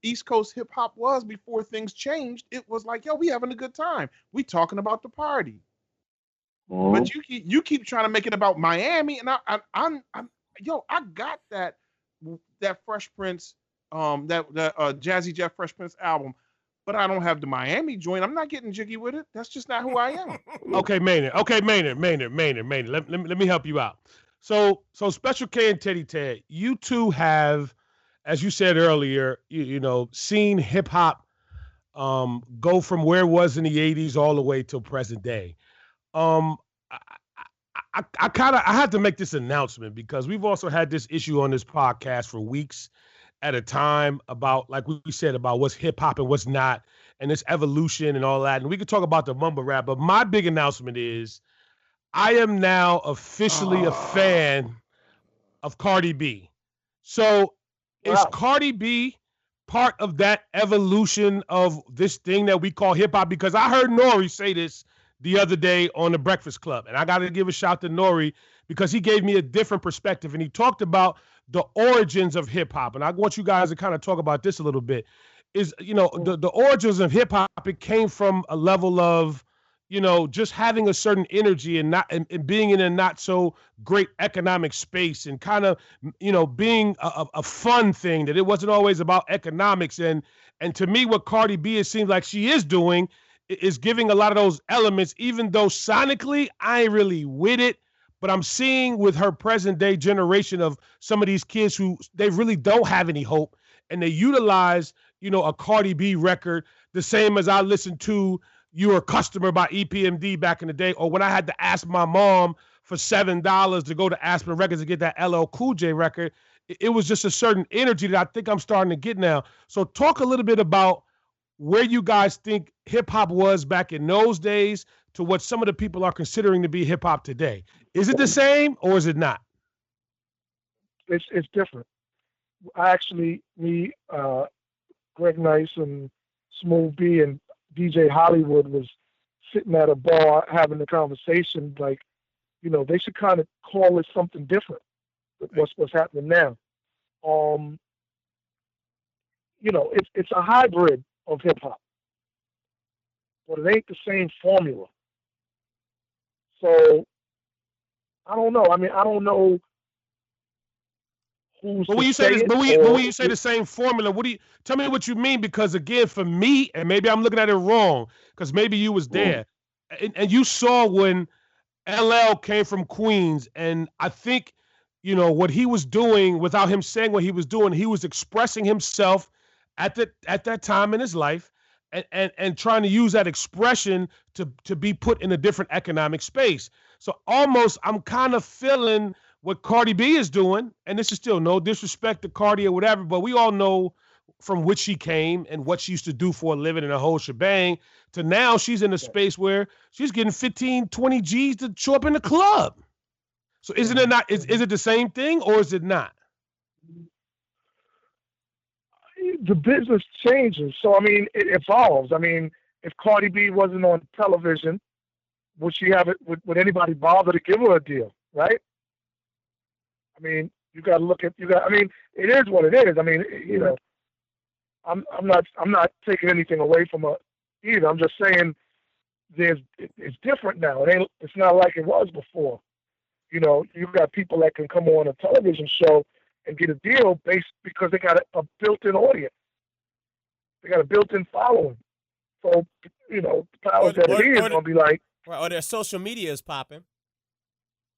East Coast hip hop was before things changed. It was like, yo, we having a good time. We talking about the party. Mm-hmm. But you keep trying to make it about Miami, and I'm I got that Fresh Prince, that Jazzy Jeff Fresh Prince album, but I don't have the Miami joint. I'm not getting jiggy with it. That's just not who I am. Okay, Maynard. Let me help you out. So Special K and Teddy Ted, you two have, as you said earlier, you know, seen hip hop go from where it was in the 80s all the way till present day. I had to make this announcement because we've also had this issue on this podcast for weeks at a time about, like we said, about what's hip hop and what's not, and this evolution and all that. And we could talk about the mumble rap, but my big announcement is I am now officially a fan of Cardi B. So is Cardi B part of that evolution of this thing that we call hip hop? Because I heard Nori say this the other day on the Breakfast Club, and I got to give a shout to Nori because he gave me a different perspective, and he talked about the origins of hip hop. And I want you guys to kind of talk about this a little bit. Is, you know, the origins of hip hop, it came from a level of, you know, just having a certain energy and not and being in a not so great economic space and kind of, you know, being a fun thing, that it wasn't always about economics. And And to me, what Cardi B, it seems like she is doing is giving a lot of those elements, even though sonically I ain't really with it. But I'm seeing with her present day generation of some of these kids who they really don't have any hope, and they utilize, a Cardi B record the same as I listened to "You're a Customer" by EPMD back in the day, or when I had to ask my mom for $7 to go to Aspen Records to get that LL Cool J record. It was just a certain energy that I think I'm starting to get now. So talk a little bit about where you guys think hip hop was back in those days to what some of the people are considering to be hip hop today. Is it the same or is it not? It's different. Greg Nice and Smooth B and DJ Hollywood was sitting at a bar having a conversation like, they should kind of call it something different. What's happening now? It's a hybrid of hip hop, but it ain't the same formula. So I don't know. I mean, I don't know who's. But when you say this, when you say the same formula, tell me what you mean? Because again, for me, and maybe I'm looking at it wrong, because maybe you was there, and you saw when LL came from Queens, and I think, what he was doing, without him saying what he was doing, he was expressing himself at that time in his life, and trying to use that expression to be put in a different economic space. So almost I'm kind of feeling what Cardi B is doing, and this is still no disrespect to Cardi or whatever, but we all know from which she came and what she used to do for a living and a whole shebang, to now she's in a space where she's getting 15, 20 G's to show up in the club. So isn't it not, is it the same thing or is it not? The business changes. So, I mean, it evolves. I mean, if Cardi B wasn't on television, would she have it? Would anybody bother to give her a deal, right? I mean, I mean, it is what it is. I mean, I'm not taking anything away from her either. I'm just saying it's different now. It's not like it was before. You've got people that can come on a television show and get a deal because they got a built-in audience. They got a built-in following. So, the powers that it is going to be like. Right, or their social media is popping.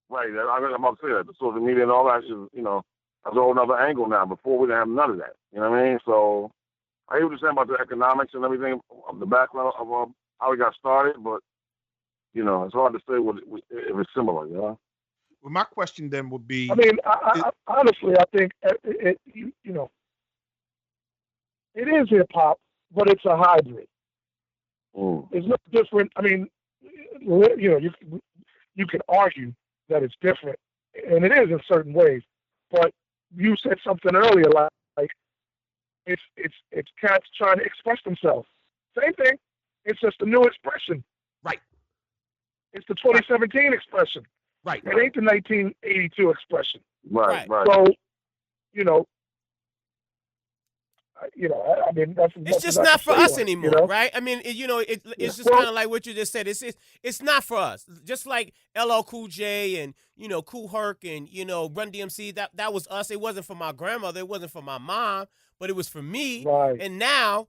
Right, I'm about to say that. The social media and all that is, that's a whole other angle now. Before, we didn't have none of that. You know what I mean? So, I hear what you're saying about the economics and everything, of the background of how we got started, but, it's hard to say if it's similar, Well, my question then would be... I mean, honestly, I think it is hip-hop, but it's a hybrid. It's not different. I mean, you can argue that it's different, and it is in certain ways. But you said something earlier, like it's cats trying to express themselves. Same thing. It's just a new expression. Right. It's the 2017 expression. Right. It ain't the 1982 expression. Right. So, I mean, it's just not for us anymore, right? I mean, it's just kind of like what you just said. It's not for us. Just like LL Cool J and Kool Herc and Run DMC. That was us. It wasn't for my grandmother. It wasn't for my mom, but it was for me. Right. And now,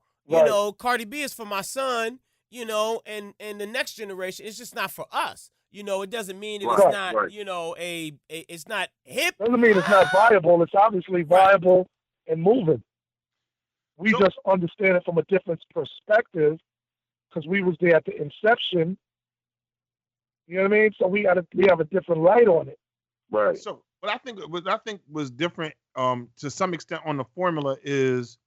Cardi B is for my son. And the next generation. It's just not for us. It doesn't mean that it's not. It's not hip. Doesn't mean it's not viable. It's obviously viable and moving. We just understand it from a different perspective because we was there at the inception. You know what I mean? So we have a different light on it. Right. So what I think was different to some extent on the formula is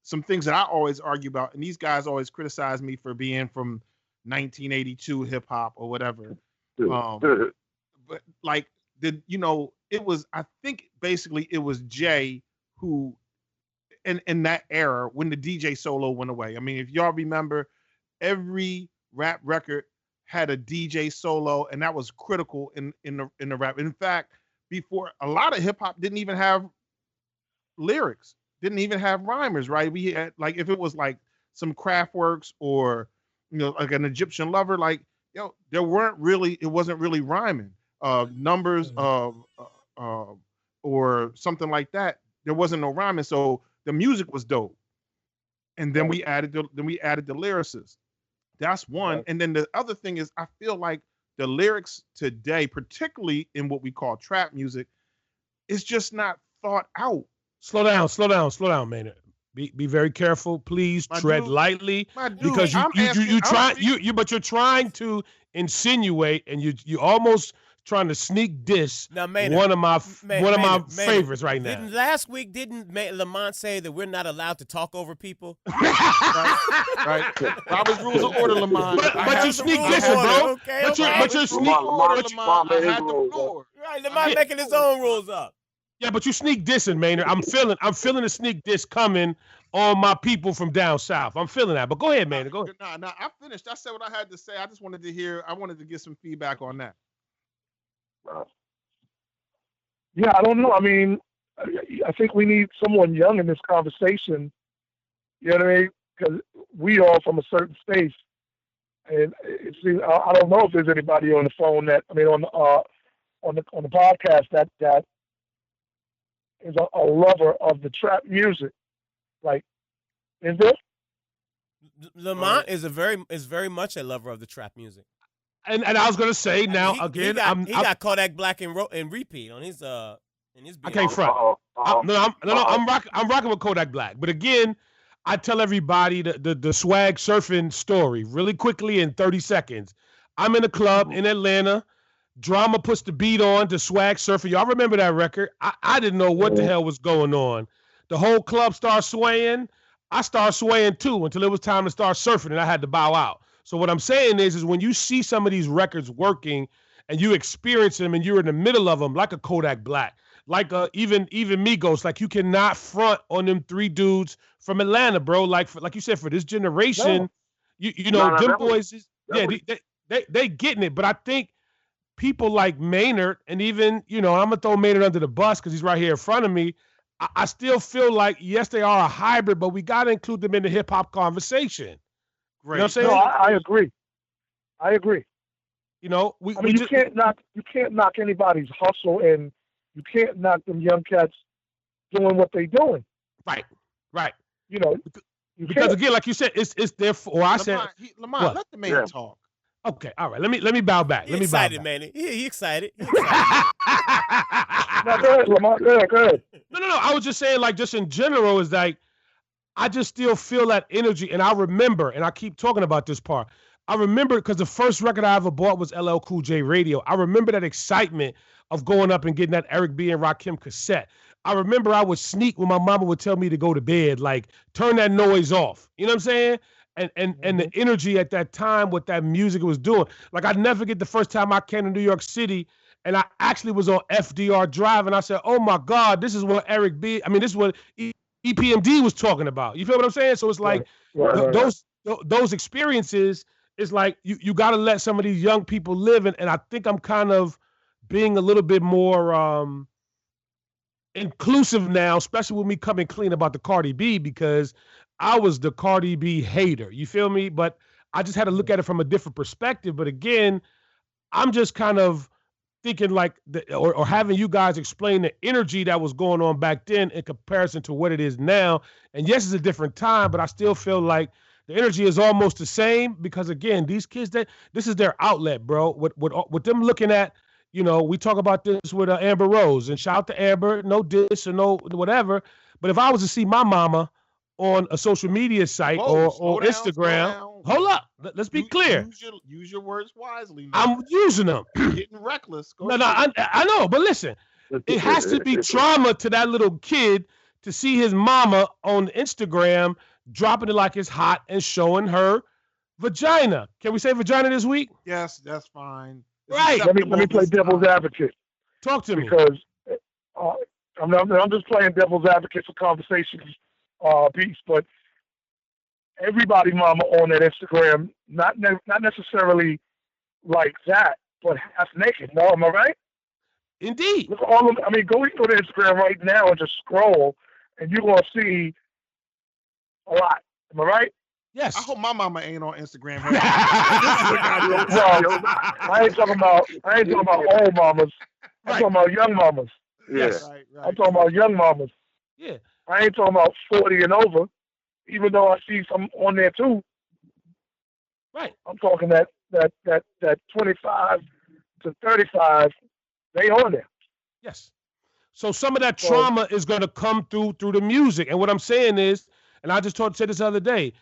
some things that I always argue about, and these guys always criticize me for being from 1982 hip hop or whatever. But like it was, I think basically it was Jay who in that era when the DJ solo went away. I mean, if y'all remember, every rap record had a DJ solo, and that was critical in the rap. In fact, before, a lot of hip hop didn't even have lyrics, didn't even have rhymers, right? We had, like, if it was like some Kraftwerks or like an Egyptian Lover, like it wasn't really rhyming. Numbers or something like that. There wasn't no rhyming, so the music was dope. and then we added the lyricists. That's one. Right. And then the other thing is, I feel like the lyrics today, particularly in what we call trap music, is just not thought out. Slow down, man. Be very careful, please. Tread lightly, because you're trying to insinuate, and you almost trying to sneak diss one of my favorites right now. Last week, didn't Lamont say that we're not allowed to talk over people? right. Robert's rules of order, Lamont. But you sneak dissing, bro. Okay, but you're sneak order, Lamont. I had the floor. Right, Lamont making his own rules up. Yeah, but you sneak dissing, Maynard. I'm feeling a sneak diss coming on my people from down south. I'm feeling that. But go ahead, Maynard. Go ahead. Nah, I finished. I said what I had to say. I just wanted to get some feedback on that. Yeah, I don't know. I mean, I think we need someone young in this conversation. You know what I mean? Because we are from a certain space, and it seems, I don't know if there's anybody on the phone on the podcast that is a lover of the trap music. Like, is there? Lamont is very much a lover of the trap music. And I was gonna say now he got Kodak Black and repeat on his in his. I can't front. I'm rocking with Kodak Black. But again, I tell everybody the swag surfing story really quickly in 30 seconds. I'm in a club in Atlanta. Drama puts the beat on to Swag Surfing. Y'all remember that record? I didn't know what the hell was going on. The whole club started swaying. I started swaying too until it was time to start surfing, and I had to bow out. So what I'm saying is when you see some of these records working and you experience them and you're in the middle of them, like a Kodak Black, like even Migos, like you cannot front on them three dudes from Atlanta, bro. Like you said, for this generation, them boys, they getting it. But I think people like Maynard, and even, I'm gonna throw Maynard under the bus because he's right here in front of me. I still feel like, yes, they are a hybrid, but we got to include them in the hip hop conversation. Great. You know what I'm saying? No, I agree. You can't knock anybody's hustle, and you can't knock them young cats doing what they doing. Right. Because again, like you said, it's there for. Lamont, let the man talk. Okay, all right. Let me bow back. He excited, man. He excited. No, go ahead, Lamont. Go ahead. No. I was just saying, like, just in general, is like, I just still feel that energy. And I remember, and I keep talking about this part. I remember because the first record I ever bought was LL Cool J Radio. I remember that excitement of going up and getting that Eric B and Rakim cassette. I remember I would sneak when my mama would tell me to go to bed, like, turn that noise off. You know what I'm saying? And the energy at that time, what that music was doing. Like, I'd never forget the first time I came to New York City, and I actually was on FDR Drive, and I said, oh, my God, this is what this is what EPMD was talking about. You feel what I'm saying? So it's like those experiences, it's like you got to let some of these young people live, and I think I'm kind of being a little bit more inclusive now, especially with me coming clean about the Cardi B, because I was the Cardi B hater. You feel me? But I just had to look at it from a different perspective. But again, I'm just kind of thinking like, or having you guys explain the energy that was going on back then in comparison to what it is now. And yes, it's a different time, but I still feel like the energy is almost the same because, again, these kids, this is their outlet, bro. With them looking at, we talk about this with Amber Rose, and shout out to Amber, no diss or no whatever. But if I was to see my mama on a social media site or Instagram, hold up, let's be clear. Use your words wisely, man. I'm using them. Getting reckless. I know, but listen, it has to be trauma to that little kid to see his mama on Instagram dropping it like it's hot and showing her vagina. Can we say vagina this week? Yes, that's fine. Right. Let me play devil's advocate. Talk to me. Because I'm just playing devil's advocate for conversations piece, but everybody mama on that Instagram, not necessarily like that, but half naked. No, am I right? Indeed. Look at all of them. I mean, go to Instagram right now and just scroll, and you're gonna see a lot. Am I right? Yes. I hope my mama ain't on Instagram. Well, I ain't talking about old mamas. I'm talking about young mamas. Yes. Right. I'm talking about young mamas. Yeah. I ain't talking about 40 and over. even though I see some on there too. Right. I'm talking that 25 to 35, they on there. Yes. So some of that trauma is going to come through the music. And what I'm saying is, and I just said this the other day,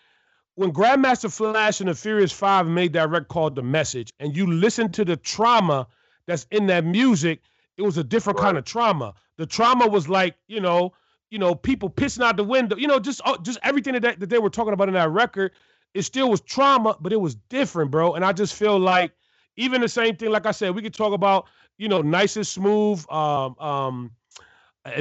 when Grandmaster Flash and the Furious 5 made that record called The Message, and you listen to the trauma that's in that music, it was a different kind of trauma. The trauma was like, people pissing out the window, just everything that they were talking about in that record. It still was trauma, but it was different, bro. And I just feel like even the same thing, like I said, we could talk about, Nice and Smooth.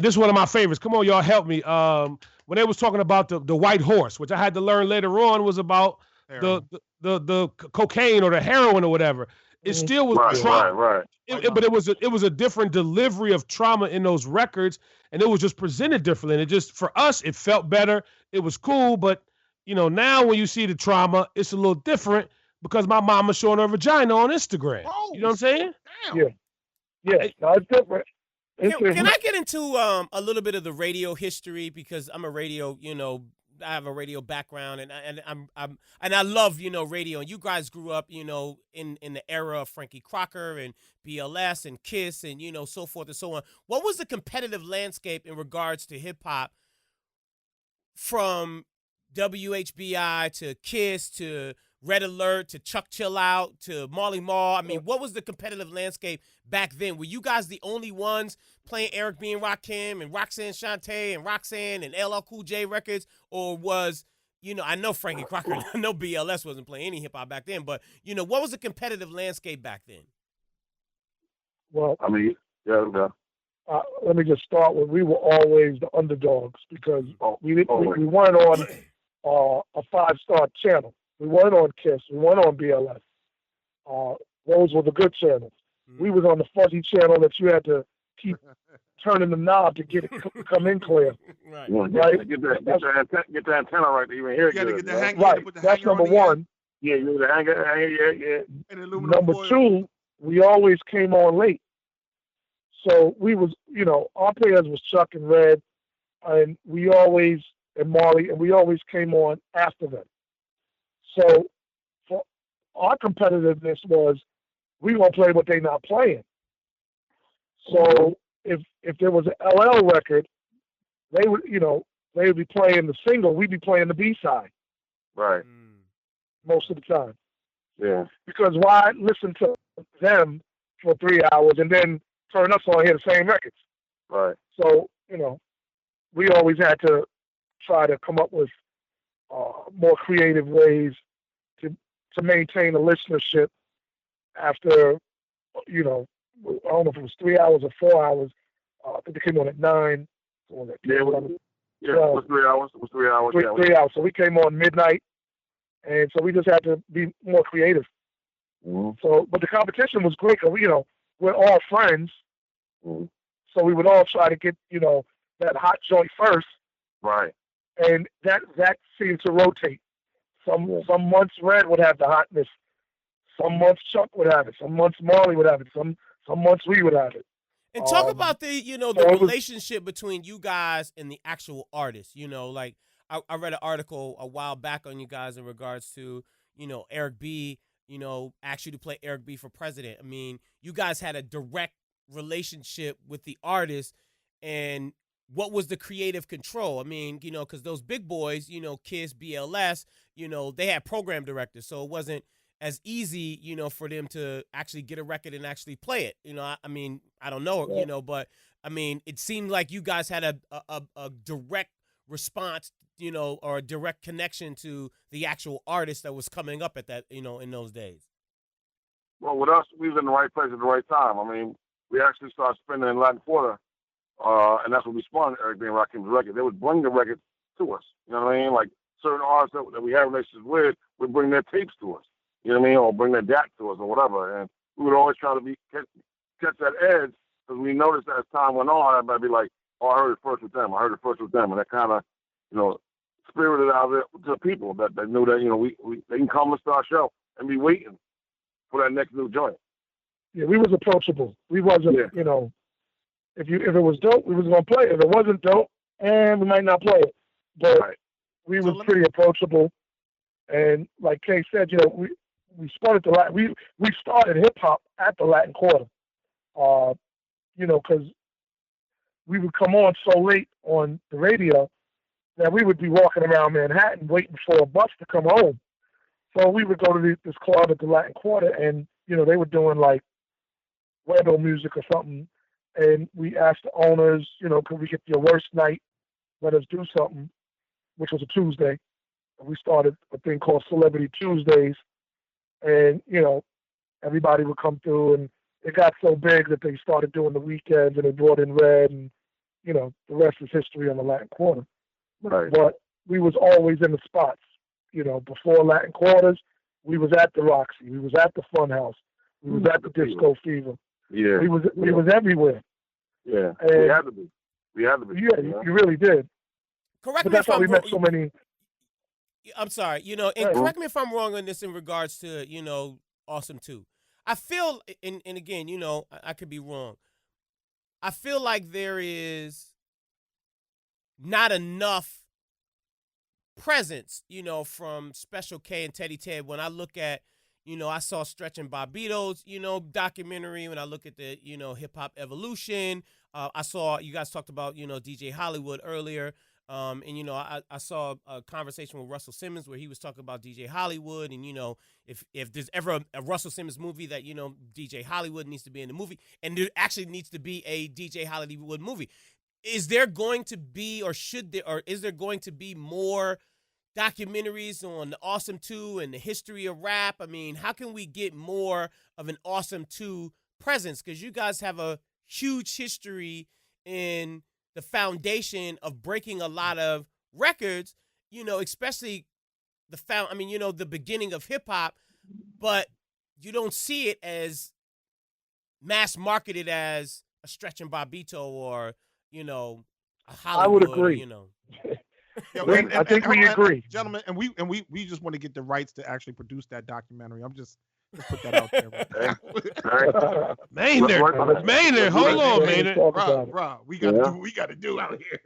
This is one of my favorites. Come on, y'all, help me. When they was talking about the white horse, which I had to learn later on was about the cocaine or the heroin or whatever. It still was trauma. Right. But it was a different delivery of trauma in those records, and it was just presented differently. And it just, for us, it felt better. It was cool, but now when you see the trauma, it's a little different because my mama's showing her vagina on Instagram. Oh, you know what I'm saying? Damn. Yeah. No, it's different. Can I get into a little bit of the radio history, because I'm a radio, I have a radio background, and I love radio, and you guys grew up in the era of Frankie Crocker and BLS and Kiss and so forth and so on. What was the competitive landscape in regards to hip hop from WHBI to Kiss to Red Alert to Chuck Chill Out to Marley Marl? I mean, what was the competitive landscape back then? Were you guys the only ones playing Eric B and Rakim and Roxanne Shante and Roxanne and LL Cool J records? Or was, I know Frankie Crocker, I know BLS wasn't playing any hip hop back then, but, what was the competitive landscape back then? Well, I mean, yeah. Let me just start with, we were always the underdogs because we weren't on a 5-star channel. We weren't on Kiss. We weren't on BLS. Those were the good channels. We was on the fuzzy channel that you had to keep turning the knob to get it come in clear. Right. Right. Get the antenna right to even hear it. You got to get the hanger. Right. That's number one. Yeah, you need the hanger. Yeah. And number two, we always came on late. So we was, our players was Chuck and Red, and Marley, and we always came on after them. So for our competitiveness was, we gonna play what they not playing. So if there was an LL record, they would be playing the single, we'd be playing the B-side. Right. Most of the time. Yeah. Because why listen to them for 3 hours and then turn us on, hear the same records? Right. So, we always had to try to come up with more creative ways to maintain a listenership after, I don't know if it was 3 hours or 4 hours. I think they came on at 9. So it was 3 hours. It was 3 hours. 3 hours. So we came on midnight, and so we just had to be more creative. Mm-hmm. So, but the competition was great because we're all friends. Mm-hmm. So we would all try to get that hot joint first. Right. And that seemed to rotate. Some months Red would have the hotness. Some months Chuck would have it. Some months Marley would have it. Some months we would have it. And talk about the relationship between you guys and the actual artist. Like I read an article a while back on you guys in regards to, Eric B, asked you to play Eric B for president. I mean, you guys had a direct relationship with the artist, and what was the creative control? I mean, because those big boys, Kiss, BLS, they had program directors, so it wasn't as easy, for them to actually get a record and actually play it. I mean, I don't know, but I mean, it seemed like you guys had a direct response, or a direct connection to the actual artist that was coming up at that, in those days. Well, with us, we was in the right place at the right time. I mean, we actually started spinning in Latin Quarter, and that's when we spun Eric B and Rakim's record. They would bring the record to us. You know what I mean? Like certain artists that we have relationships with would bring their tapes to us. You know what I mean? Or bring their DAC to us or whatever. And we would always try to catch that edge, because we noticed that as time went on, everybody be like, "Oh, I heard it first with them. I heard it first with them," and that kind of, spirited out there to the people that they knew that they can come and start our show and be waiting for that next new joint. Yeah, we was approachable. We wasn't, if it was dope, we was gonna play it. If it wasn't dope, we might not play it. But we were pretty approachable, and like Kay said, we started we started hip hop at the Latin Quarter, because we would come on so late on the radio that we would be walking around Manhattan waiting for a bus to come home. So we would go to this club at the Latin Quarter, and they were doing like Weddle music or something, and we asked the owners, could we get your worst night? Let us do something, which was a Tuesday. And we started a thing called Celebrity Tuesdays, and everybody would come through, and it got so big that they started doing the weekends, and they brought in Red, and the rest is history on the Latin Quarter. Right. But we was always in the spots. Before Latin Quarters, we was at the Roxy, we was at the Funhouse, we was at the Disco Fever. Yeah. We was everywhere. Yeah. And we had to be. Yeah, you really did. Correct but me that's if how I'm we wrong. met so many. I'm sorry, and correct me if I'm wrong on this in regards to, Awesome 2. I feel, and again, I could be wrong. I feel like there is not enough presence, from Special K and Teddy Ted. When I look at, I saw Stretch and Bobbito's, documentary. When I look at the, Hip Hop Evolution, I saw, you guys talked about, DJ Hollywood earlier. And, I saw a conversation with Russell Simmons where he was talking about DJ Hollywood. And, if there's ever a Russell Simmons movie that, DJ Hollywood needs to be in the movie, and there actually needs to be a DJ Hollywood movie. Is there going to be, or is there going to be more documentaries on the Awesome 2 and the history of rap? I mean, how can we get more of an Awesome 2 presence? Because you guys have a huge history in the foundation of breaking a lot of records, especially the beginning of hip hop, but you don't see it as mass marketed as a Stretch and Bobbito or, a Hollywood. I would agree. I think we agree, gentlemen, and we just want to get the rights to actually produce that documentary. Let's put that out there. Maynard, hold on, Maynard. Rob, we got to do what we got to do out here.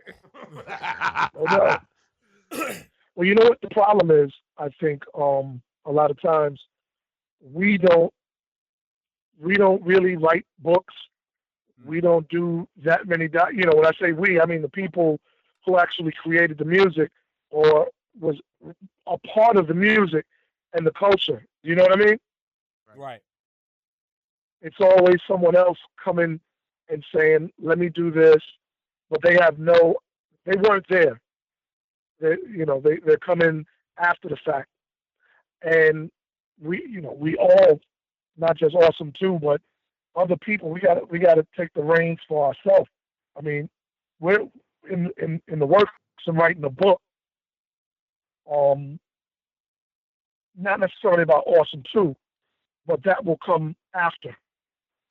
Well, you know what the problem is? I think a lot of times we don't really write books. We don't do that many. When I say we, I mean the people who actually created the music or was a part of the music and the culture. You know what I mean? Right. It's always someone else coming and saying, "Let me do this," but they weren't there. They're coming after the fact, and we all, not just Awesome 2, but other people, we got to take the reins for ourselves. I mean, we're in the works of writing a book, not necessarily about Awesome 2, but that will come after.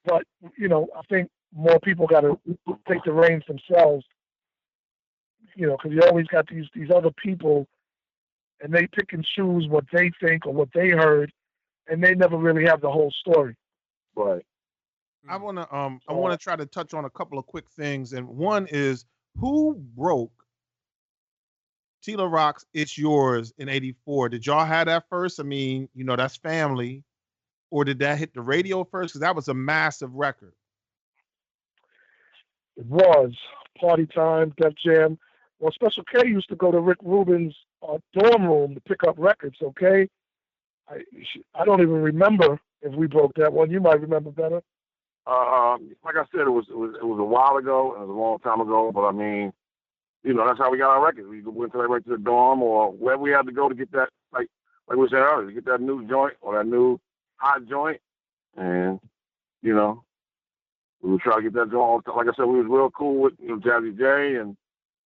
But I think more people got to take the reins themselves. Because you always got these other people, and they pick and choose what they think or what they heard, and they never really have the whole story. Right. I wanna try to touch on a couple of quick things, and one is who broke Tila Rock's "It's Yours" in '84. Did y'all have that first? I mean, that's family, or did that hit the radio first? Because that was a massive record. It was Party Time, Def Jam. Well, Special K used to go to Rick Rubin's dorm room to pick up records. Okay, I don't even remember if we broke that one. You might remember better. Like I said, it was a while ago, and it was a long time ago. But I mean, that's how we got our records. We went right to the dorm or wherever we had to go to get that, like we said earlier, to get that new joint or that new hot joint, and we would try to get that joint. Like I said, we was real cool with Jazzy J and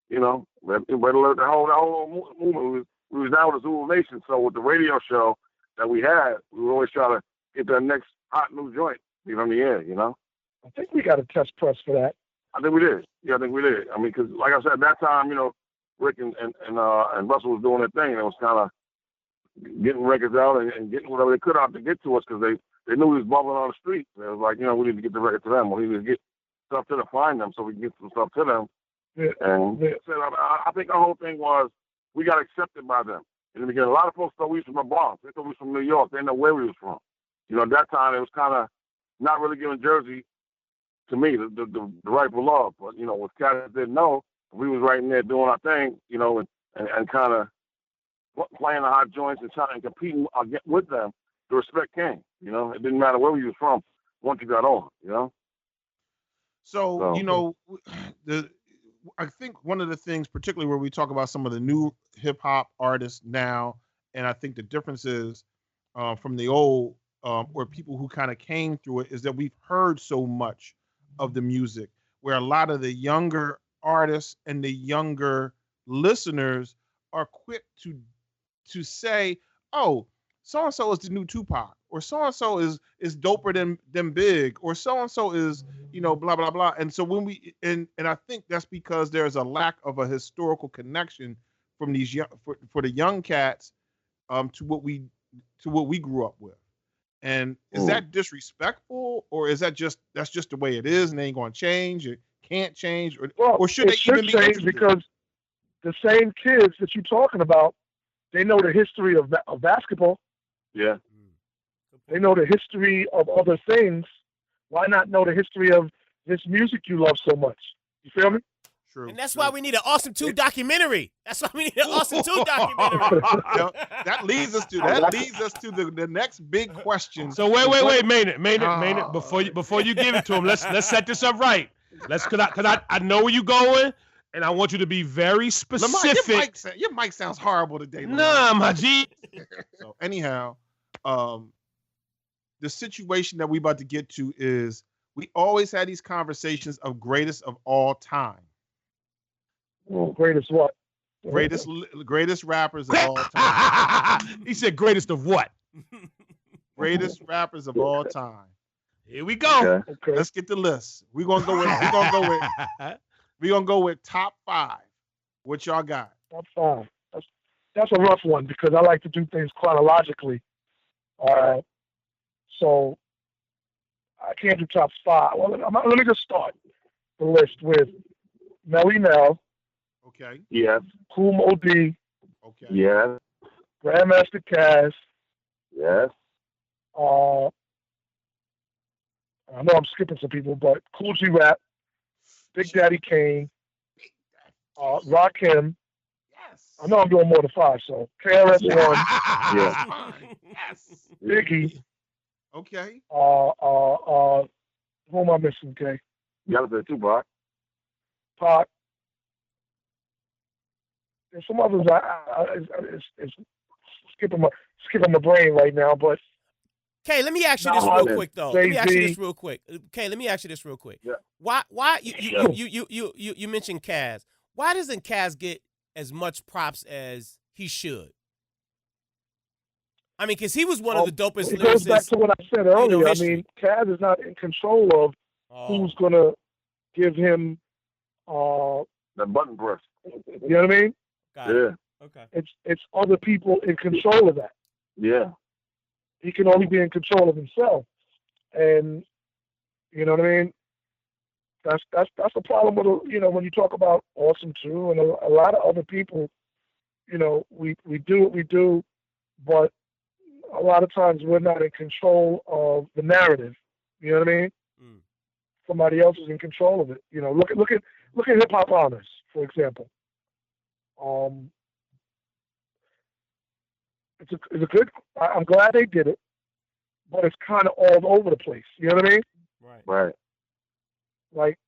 the whole movement. We was down with the Zulu Nation, so with the radio show that we had, we would always try to get that next hot new joint on the air. I think we got a test press for that. I think we did. Yeah, I think we did. I mean, because like I said, at that time, Rick and Russell was doing their thing. And it was kind of getting records out and getting whatever they could out to get to us because they knew we was bubbling on the street. It was like, we need to get the record to them. We need to get stuff to them, find them so we can get some stuff to them. Yeah. And I think the whole thing was we got accepted by them. In the beginning, a lot of folks thought we was from the Bronx. They thought we was from New York. They didn't know where we was from. You know, at that time, it was kind of not really giving Jersey, to me, the rightful love. But, you know, what cats didn't know, we was right in there doing our thing, you know, and kind of playing the hot joints and trying to compete with them. The respect came, you know. It didn't matter where we was from once you got on, you know. So you know, I think one of the things, particularly where we talk about some of the new hip hop artists now, and I think the difference is from the old or people who kind of came through it, is that we've heard so much of the music, where a lot of the younger artists and the younger listeners are quick to say, "Oh, so and so is the new Tupac," or "So and so is doper than Big," or "So and so is, you know, blah blah blah." And so when we and I think that's because there's a lack of a historical connection from these young for the young cats to what we grew up with. And is that disrespectful, or is that's just the way it is and they ain't going to change? It can't change, or should they even be change? Because the same kids that you're talking about, they know the history of basketball. Yeah. They know the history of other things. Why not know the history of this music you love so much? You feel me? True. And that's why we need an Awesome 2 documentary. That's why we need an Awesome 2 documentary. That leads us to the next big question. So wait, Maynard, before you give it to him, let's set this up right. Cause I know where you're going, and I want you to be very specific. Lamar, your mic sounds horrible today. Lamar. Nah, my G. So anyhow, the situation that we about to get to is we always had these conversations of greatest of all time. Well, greatest what? Greatest rappers of all time. He said greatest of what? Greatest rappers of all time. Here we go. Okay. Let's get the list. We're gonna go with top 5. What y'all got? Top 5. That's a rough one because I like to do things chronologically. So I can't do top 5. Well, let me just start the list with Melly Mel. Okay. Yes. Kool Mo D. Okay. Yes. Grandmaster Caz. Yes. I know I'm skipping some people, but Cool G Rap, Big Daddy Kane, Rakim. Yes. I know I'm doing more than 5, so KRS-One. Yeah. Yes. Biggie. Okay. Who am I missing, Kay? You gotta say Tupac. Pac. There's some others it's skipping my brain right now, but Okay, let me ask you this real quick though. Let me ask you this real quick. Okay, let me ask you this real quick. Yeah. Why you mentioned Kaz? Why doesn't Kaz get as much props as he should? I mean, because he was one of the dopest it goes lyricists. back to what I said earlier. I history. mean, Kaz is not in control of who's going to give him That button press. You know what I mean? Got it. Okay. It's other people in control of that. Yeah. He can only be in control of himself, and you know what I mean. That's the problem with when you talk about Awesome 2 and a lot of other people. You know, we do what we do, but a lot of times we're not in control of the narrative. You know what I mean? Mm. Somebody else is in control of it. You know, look at Hip Hop Honors, for example. It's a good. I'm glad they did it, but it's kind of all over the place. You know what I mean? Right. Like,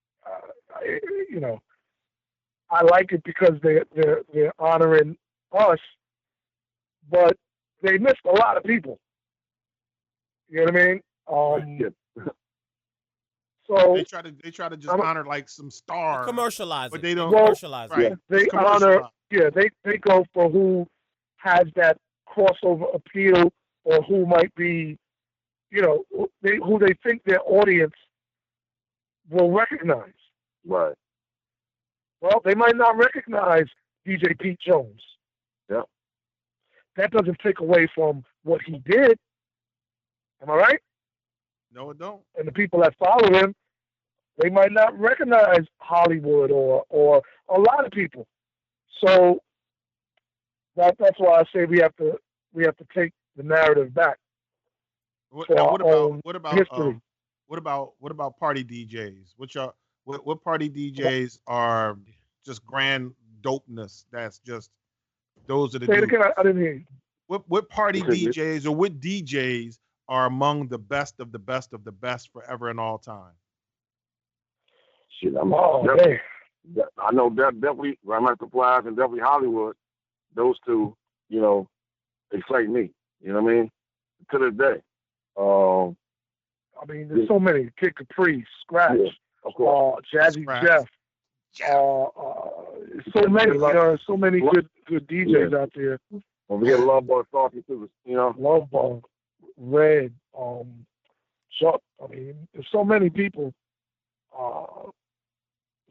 I like it because they're honoring us, but they missed a lot of people. You know what I mean? So they try to just honor like some stars, commercialize but it. they don't commercialize right. it. They honor. Yeah, they go for who has that crossover appeal, or who might be, who they think their audience will recognize. Right. Well, they might not recognize DJ Pete Jones. Yeah. That doesn't take away from what he did. Am I right? No, it don't. And the people that follow him, they might not recognize Hollywood or a lot of people. So That's why I say we have to take the narrative back. What about party DJs? What party DJs are just grand dopeness? That's just those are the. Say it again. I didn't hear you. What party DJs or what DJs are among the best of the best of the best forever and all time? Shit, I know definitely Grandmaster Flash and definitely Hollywood. Those two, excite me. You know what I mean? To this day. I mean, there's so many. Kid Capri, Scratch, of course. Jazzy Jeff. So many. There are so many good DJs out there. Don't forget Love Ball, Saucy too. Love Ball, Red, Chuck. I mean, there's so many people.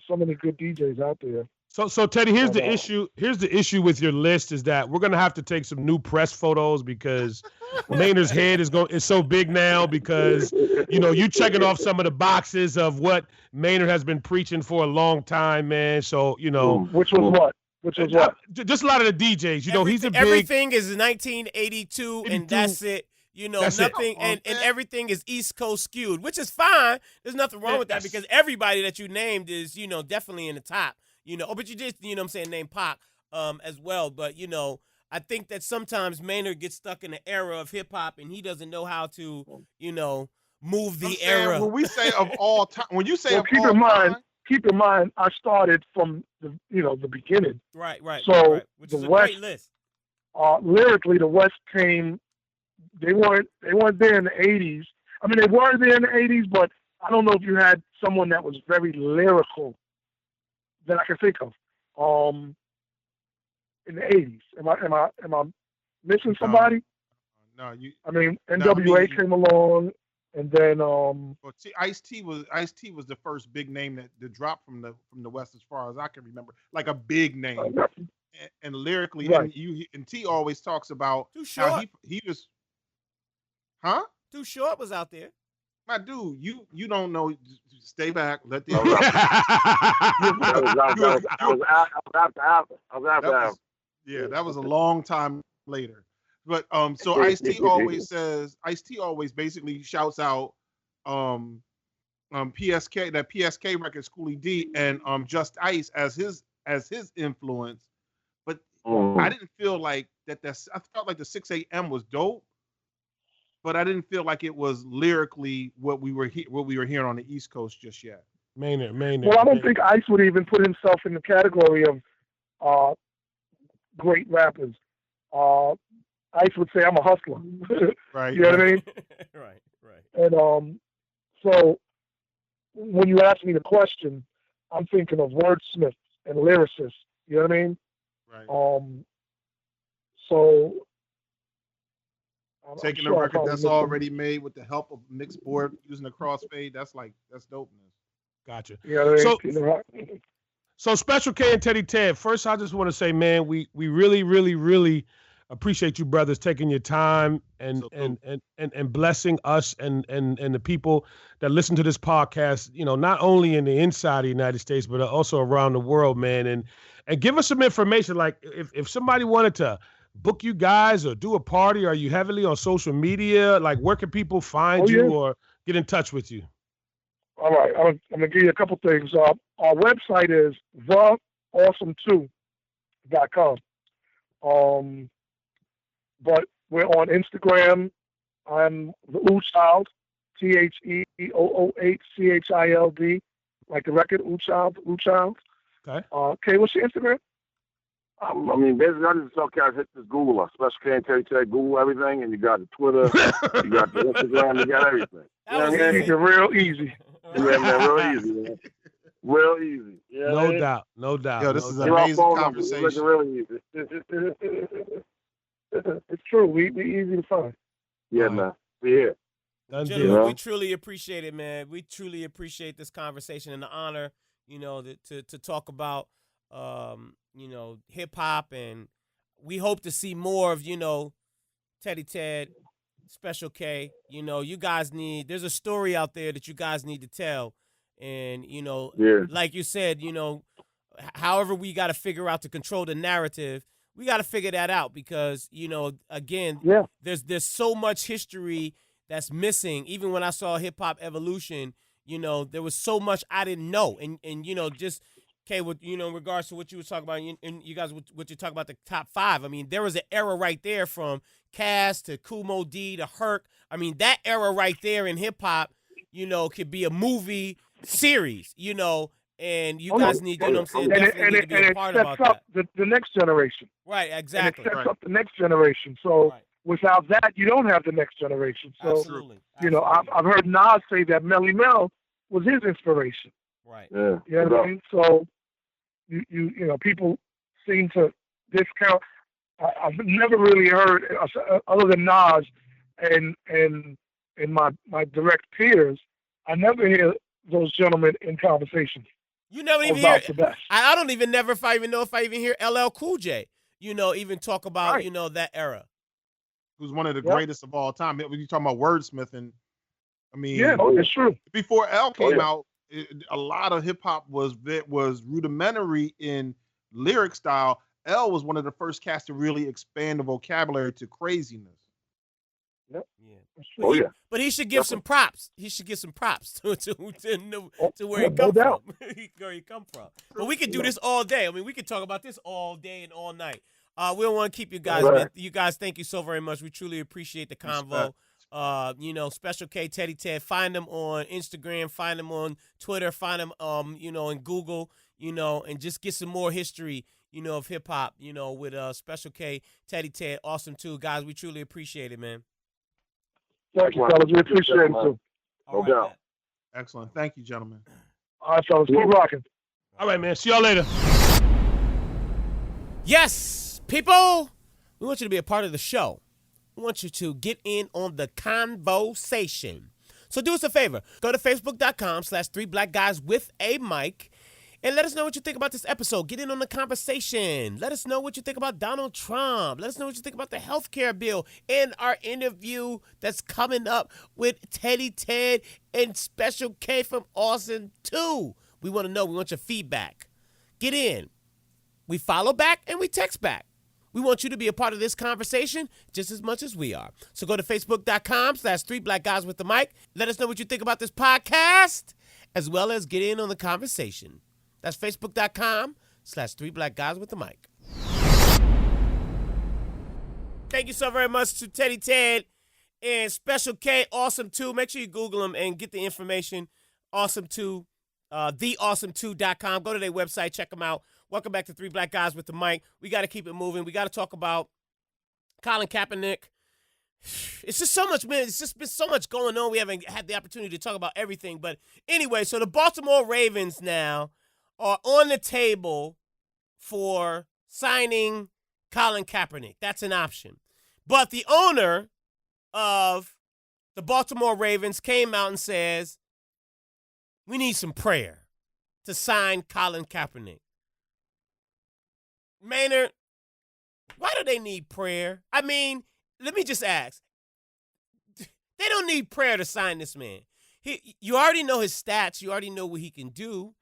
So many good DJs out there. So Teddy, here's the issue. Here's the issue with your list is that we're gonna have to take some new press photos because Maynard's head is so big now because you checking off some of the boxes of what Maynard has been preaching for a long time, man. So which was what? Just a lot of the DJs. He's a big. Everything is 1982, and that's it. That's nothing, and everything is East Coast skewed, which is fine. There's nothing wrong with that because everybody that you named is, definitely in the top. But you just, name Pac as well. But, I think that sometimes Maynard gets stuck in the era of hip hop and he doesn't know how to, move the era. When we say of all time, when you say keep in mind, I started from the beginning. Right. So Which the is a West, great list. Lyrically, the West came. They weren't there in the 80s. I mean, they were there in the 80s, but I don't know if you had someone that was very lyrical that I can think of. In the 80s, am I missing somebody? No, you. I mean, NWA came along, and then Ice-T was the first big name that dropped from the West, as far as I can remember, like a big name. And lyrically, right. and T always talks about how he was. Huh? Too Short was out there. My dude, you don't know. Stay back. Let the. That was a long time later. But so Ice-T always basically shouts out PSK, that PSK record, Schoolie D, and Just Ice as his influence. But I didn't feel like that. I felt like the 6 a.m. was dope. But I didn't feel like it was lyrically what we were hearing on the East Coast just yet. Maynard. Well, I don't think Ice would even put himself in the category of great rappers. Ice would say, "I'm a hustler." Right. You know what I mean? Right. And so when you ask me the question, I'm thinking of wordsmiths and lyricists. You know what I mean? Right. So. Taking a record that's already made with the help of mixed board using a crossfade, that's dopeness. Gotcha. Yeah, so Special K and Teddy Ted. First, I just want to say, man, we really, really, really appreciate you brothers taking your time and blessing us and the people that listen to this podcast. Not only in the inside of the United States, but also around the world, man. And give us some information. Like if somebody wanted to book you guys or do a party, are you heavily on social media? Like, where can people find you or get in touch with you? All right, I'm going to give you a couple things. Our website is theawesome2.com. But we're on Instagram. I'm the Ooh Child, TheOOHCHILD, like the record Ooh Child. Okay. Okay, what's your Instagram? I mean, basically, I just tell cats hit this Google us. Special K and Teddy Ted, Google everything, and you got the Twitter, you got the Instagram, you got everything. That was easy. Real easy. Yeah, man, real easy, man. Real easy. Yeah, No doubt. Yo, this is an amazing conversation. Really easy. It's true. We easy to find. Yeah, man. We here. Gentlemen, we truly appreciate it, man. We truly appreciate this conversation and the honor, to talk about, hip hop, and we hope to see more of, Teddy Ted, Special K. You guys there's a story out there that you guys need to tell. And, like you said, however we got to figure out to control the narrative, we got to figure that out because, again, there's so much history that's missing. Even when I saw Hip Hop Evolution, there was so much I didn't know. And just, okay, with, in regards to what you were talking about, and you guys, what you talk about the top 5, I mean, there was an era right there from Cass to Kumo D to Herc. I mean, that era right there in hip hop, could be a movie series, and you guys need, what I'm saying, definitely need to be a part about that. The next generation. Right, exactly. And it sets up the next generation. So without that, you don't have the next generation. So, Absolutely. I've heard Nas say that Melly Mel was his inspiration. Right. Yeah. You know what I mean? So, people seem to discount. I've never really heard, other than Nas and my direct peers, I never hear those gentlemen in conversations. You never even hear. I don't even know if I even hear LL Cool J. Even talk about that era. Who's one of the greatest of all time. When you talking about wordsmithing, I mean, it's true. Before L came out, a lot of hip hop was rudimentary in lyric style. L was one of the first cats to really expand the vocabulary to craziness. Yep. Yeah. But he should give some props. He should give some props to where he come from. Where he come from. But we could do this all day. I mean, we could talk about this all day and all night. We don't want to keep you guys. Man. You guys, thank you so very much. We truly appreciate the convo. Special K, Teddy Ted. Find them on Instagram. Find them on Twitter. Find them, in Google. And just get some more history. Of hip hop. With Special K, Teddy Ted. Awesome too, guys. We truly appreciate it, man. Thank you, fellas. We appreciate it too. No doubt. Excellent. Thank you, gentlemen. All right, fellas. Keep rocking. All right, man. See y'all later. Yes, people. We want you to be a part of the show. We want you to get in on the conversation. So do us a favor. Go to facebook.com/3blackguyswithamic and let us know what you think about this episode. Get in on the conversation. Let us know what you think about Donald Trump. Let us know what you think about the healthcare bill and our interview that's coming up with Teddy Ted and Special K from Austin 2. We want to know. We want your feedback. Get in. We follow back and we text back. We want you to be a part of this conversation just as much as we are. So go to facebook.com/3blackguyswithamic. Let us know what you think about this podcast, as well as get in on the conversation. That's facebook.com/3blackguyswithamic. Thank you so very much to Teddy Ted and Special K, Awesome 2. Make sure you Google them and get the information. Awesome 2, theawesome2.com. Go to their website, check them out. Welcome back to 3 Black Guys with the Mic. We got to keep it moving. We got to talk about Colin Kaepernick. It's just so much, man. It's just been so much going on. We haven't had the opportunity to talk about everything. But anyway, so the Baltimore Ravens now are on the table for signing Colin Kaepernick. That's an option. But the owner of the Baltimore Ravens came out and says, we need some prayer to sign Colin Kaepernick. Maynard, why do they need prayer? I mean, let me just ask. They don't need prayer to sign this man. You already know his stats. You already know what he can do.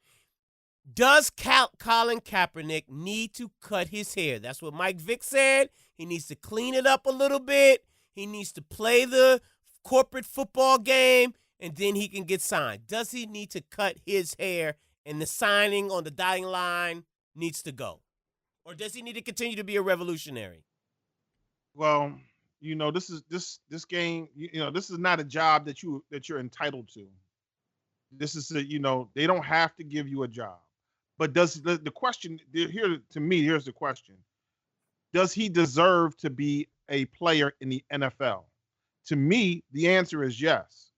Does Colin Kaepernick need to cut his hair? That's what Mike Vick said. He needs to clean it up a little bit. He needs to play the corporate football game, and then he can get signed. Does he need to cut his hair, and the signing on the dotting line needs to go? Or does he need to continue to be a revolutionary? Well, this game, this is not a job that you're entitled to. This is they don't have to give you a job. But does the question here to me, here's the question. Does he deserve to be a player in the NFL? To me, the answer is yes.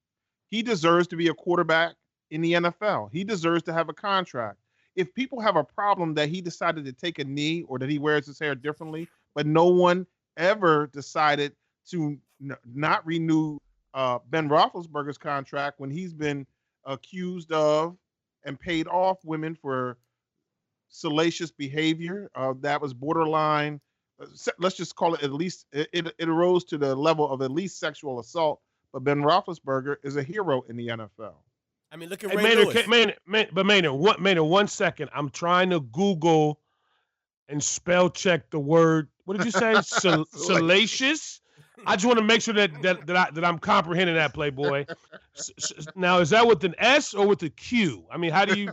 He deserves to be a quarterback in the NFL. He deserves to have a contract. If people have a problem that he decided to take a knee or that he wears his hair differently, but no one ever decided to not renew Ben Roethlisberger's contract when he's been accused of and paid off women for salacious behavior that was borderline, let's just call it at least, it arose to the level of at least sexual assault, but Ben Roethlisberger is a hero in the NFL. I mean, look at Ray Lewis. Maynard, 1 second. I'm trying to Google and spell check the word. What did you say? Salacious. I just want to make sure that I'm comprehending that, Playboy. Now, is that with an S or with a Q? I mean, how do you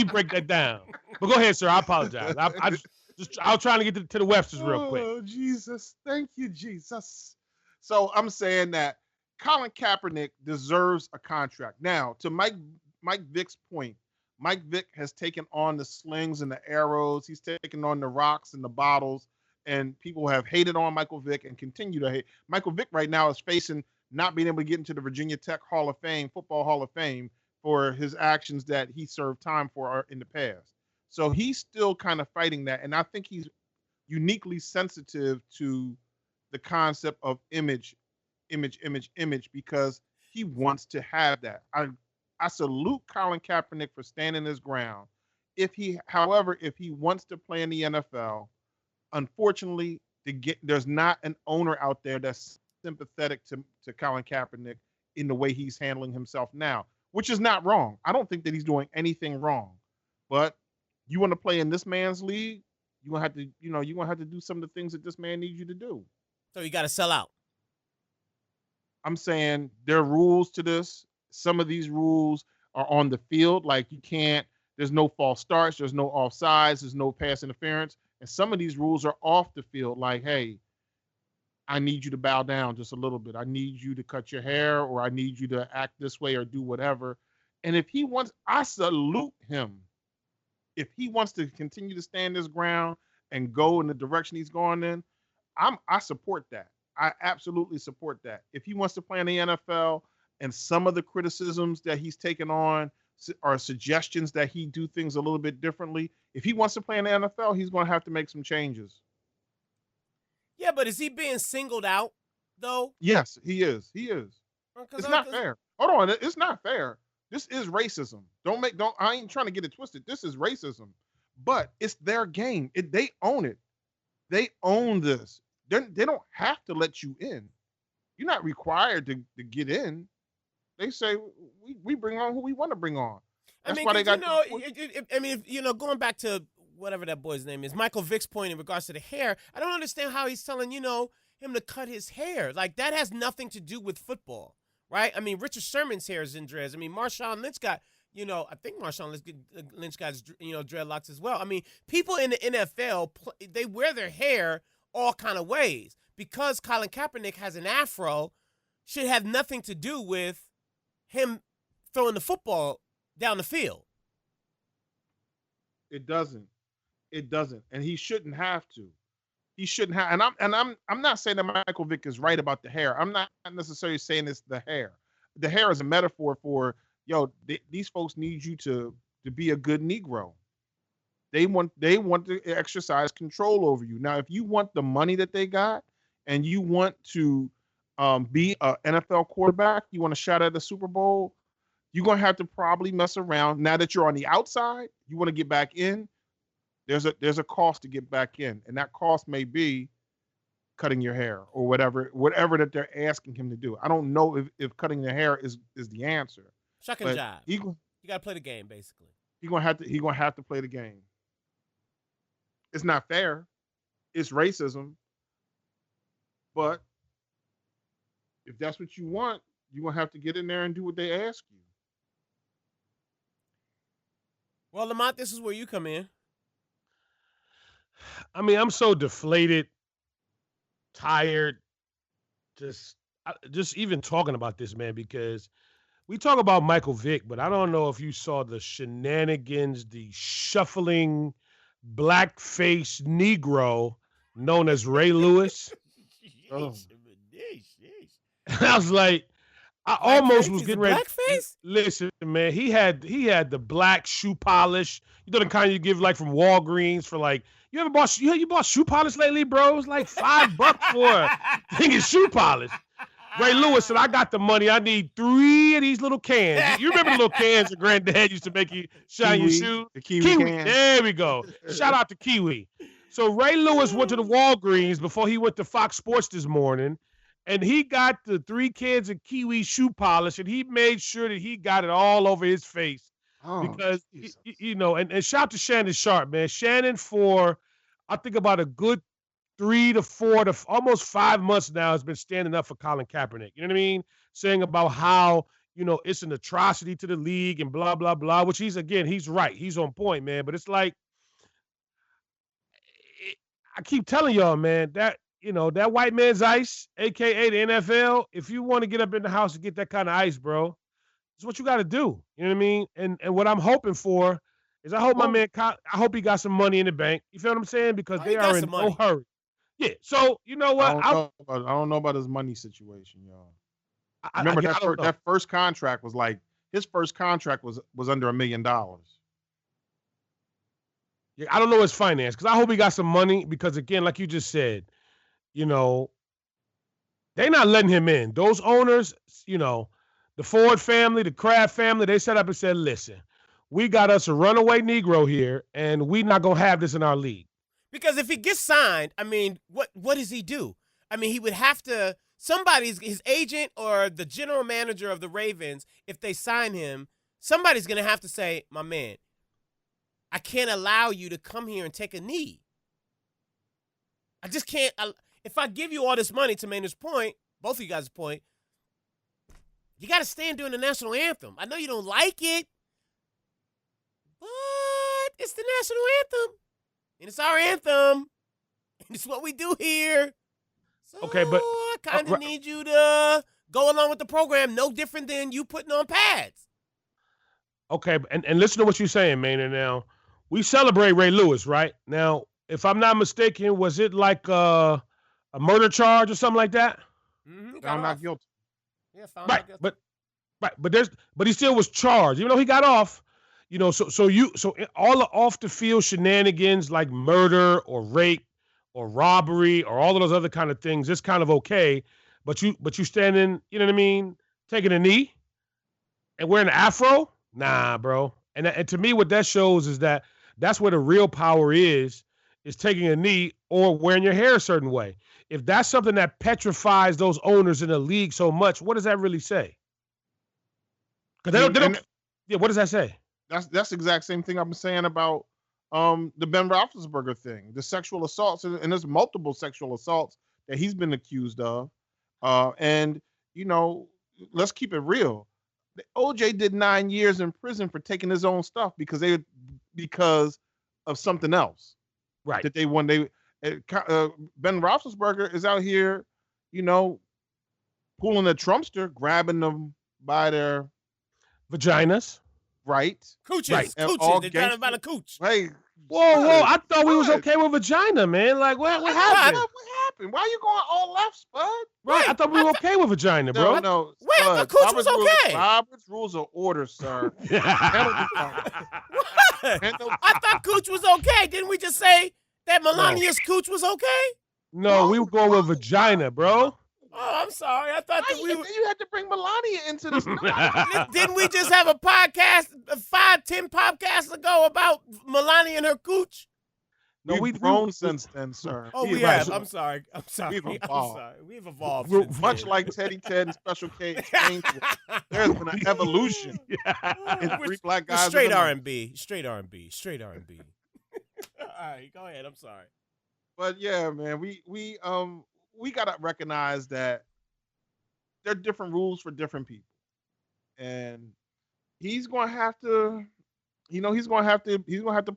break that down? But go ahead, sir. I apologize. I was trying to get to the Websters real quick. Oh, Jesus. Thank you, Jesus. So I'm saying that Colin Kaepernick deserves a contract. Now, to Mike Vick's point, Mike Vick has taken on the slings and the arrows. He's taken on the rocks and the bottles, and people have hated on Michael Vick and continue to hate. Michael Vick right now is facing not being able to get into the Virginia Tech Hall of Fame, Football Hall of Fame, for his actions that he served time for in the past. So he's still kind of fighting that, and I think he's uniquely sensitive to the concept of image, because he wants to have that. I salute Colin Kaepernick for standing his ground. However, if he wants to play in the NFL, unfortunately, there's not an owner out there that's sympathetic to Colin Kaepernick in the way he's handling himself now, which is not wrong. I don't think that he's doing anything wrong, but you want to play in this man's league, you're gonna have to do some of the things that this man needs you to do. So you got to sell out. I'm saying there are rules to this. Some of these rules are on the field, like there's no false starts, there's no offsides, there's no pass interference. And some of these rules are off the field, like, hey, I need you to bow down just a little bit. I need you to cut your hair, or I need you to act this way or do whatever. And if he wants, I salute him. If he wants to continue to stand his ground and go in the direction he's going in, I support that. I absolutely support that. If he wants to play in the NFL, and some of the criticisms that he's taken on are suggestions that he do things a little bit differently, if he wants to play in the NFL, he's going to have to make some changes. Yeah, but is he being singled out, though? Yes, he is. It's not fair. Hold on, it's not fair. This is racism. I ain't trying to get it twisted. This is racism, but it's their game. They own it. They own this. They don't have to let you in. You're not required to get in. They say we bring on who we want to bring on. That's why they got. Going back to whatever that boy's name is, Michael Vick's point in regards to the hair, I don't understand how he's telling him to cut his hair. Like, that has nothing to do with football, right? I mean, Richard Sherman's hair is in dreads. I mean, Marshawn Lynch got, I think Marshawn Lynch got dreadlocks as well. I mean, people in the NFL, they wear their hair all kind of ways. Because Colin Kaepernick has an afro, should have nothing to do with him throwing the football down the field. It doesn't, and he shouldn't have to. He shouldn't have. And I'm not saying that Michael Vick is right about the hair. I'm not necessarily saying it's the hair. The hair is a metaphor for these folks need you to be a good Negro. They want to exercise control over you. Now, if you want the money that they got, and you want to be an NFL quarterback, you want to shot at the Super Bowl, you're going to have to probably mess around. Now that you're on the outside, you want to get back in, there's a cost to get back in. And that cost may be cutting your hair or whatever that they're asking him to do. I don't know if cutting the hair is the answer. Shuck and jive. You got to play the game, basically. He's going to have to play the game. It's not fair. It's racism. But if that's what you want, you're going to have to get in there and do what they ask you. Well, Lamont, this is where you come in. I mean, I'm so deflated, tired, just even talking about this, man, because we talk about Michael Vick, but I don't know if you saw the shenanigans, the shuffling, blackface Negro known as Ray Lewis. Oh. I was like, I almost was getting ready. Blackface? Listen, man, he had the black shoe polish. You know, the kind you give like from Walgreens for like, you bought shoe polish lately, bro? It was like $5 for a thing of shoe polish. Ray Lewis said, I got the money. I need 3 of these little cans. You remember the little cans your granddad used to make you shine your shoes? The Kiwi can. There we go. Shout out to Kiwi. So Ray Lewis went to the Walgreens before he went to Fox Sports this morning, and he got the 3 cans of Kiwi shoe polish, and he made sure that he got it all over his face. Because, and shout out to Shannon Sharp, man. Shannon, for I think about a good 3 to 4 to almost 5 months now has been standing up for Colin Kaepernick. You know what I mean? Saying about how, it's an atrocity to the league and blah, blah, blah, which he's right. He's on point, man. But it's like, I keep telling y'all, man, that, that white man's ice, AKA the NFL, if you want to get up in the house and get that kind of ice, bro, it's what you got to do. You know what I mean? And what I'm hoping for is I hope my man, I hope he got some money in the bank. You feel what I'm saying? Because they are in no hurry. Yeah. So, you know what? I don't know about his money situation, y'all. Remember that first contract was like, his first contract was under $1 million. Yeah, I don't know his finance because I hope he got some money because, again, like you just said, they're not letting him in. Those owners, the Ford family, the Kraft family, they set up and said, listen, we got us a runaway Negro here, and we not going to have this in our league. Because if he gets signed, I mean, what does he do? I mean, he would have to – his agent or the general manager of the Ravens, if they sign him, somebody's going to have to say, my man, I can't allow you to come here and take a knee. I just can't. If I give you all this money, to Maynard's point, both of you guys' point, you got to stand during the national anthem. I know you don't like it, but it's the national anthem. And it's our anthem. And it's what we do here. So okay, but I kind of need you to go along with the program, no different than you putting on pads. Okay, and listen to what you're saying, Maynard. Now, we celebrate Ray Lewis, right? Now, if I'm not mistaken, was it like a murder charge or something like that? Mm-hmm, found not guilty. Yeah, found not guilty. But he still was charged, even though he got off. So all the off the field shenanigans like murder or rape or robbery or all of those other kind of things, it's kind of okay. But you standing, you know what I mean, taking a knee and wearing an afro, nah, bro. And to me, what that shows is that's where the real power is taking a knee or wearing your hair a certain way. If that's something that petrifies those owners in the league so much, what does that really say? Because they don't. Yeah, what does that say? That's the exact same thing I've been saying about the Ben Roethlisberger thing, the sexual assaults, and there's multiple sexual assaults that he's been accused of. And let's keep it real. OJ did 9 years in prison for taking his own stuff because of something else. Right. That Ben Roethlisberger is out here, pulling a Trumpster, grabbing them by their vaginas. Right. Cooches. Right. Cooches. They're talking about a cooch. Hey. Whoa. I thought we was okay with vagina, man. Like, what happened? What happened? Why are you going all left, Spud? Right. I thought we were okay with vagina, bro. No. Wait, I thought cooch was okay. Robert's rules of order, sir. What? I thought cooch was okay. Didn't we just say that Melania's cooch was okay? No, we were going with vagina, bro. Oh, I'm sorry. I thought that you had to bring Melania into this. Didn't we just have a podcast 5-10 podcasts ago about Melania and her cooch? No, we've grown since then, sir. Oh, we have. I'm sorry. We've evolved. Much like Teddy Ted and Special K. There's been an evolution. In Three Black Guys. Straight R&B. All right, go ahead. I'm sorry. But yeah, man, we gotta recognize that there are different rules for different people, and he's gonna have to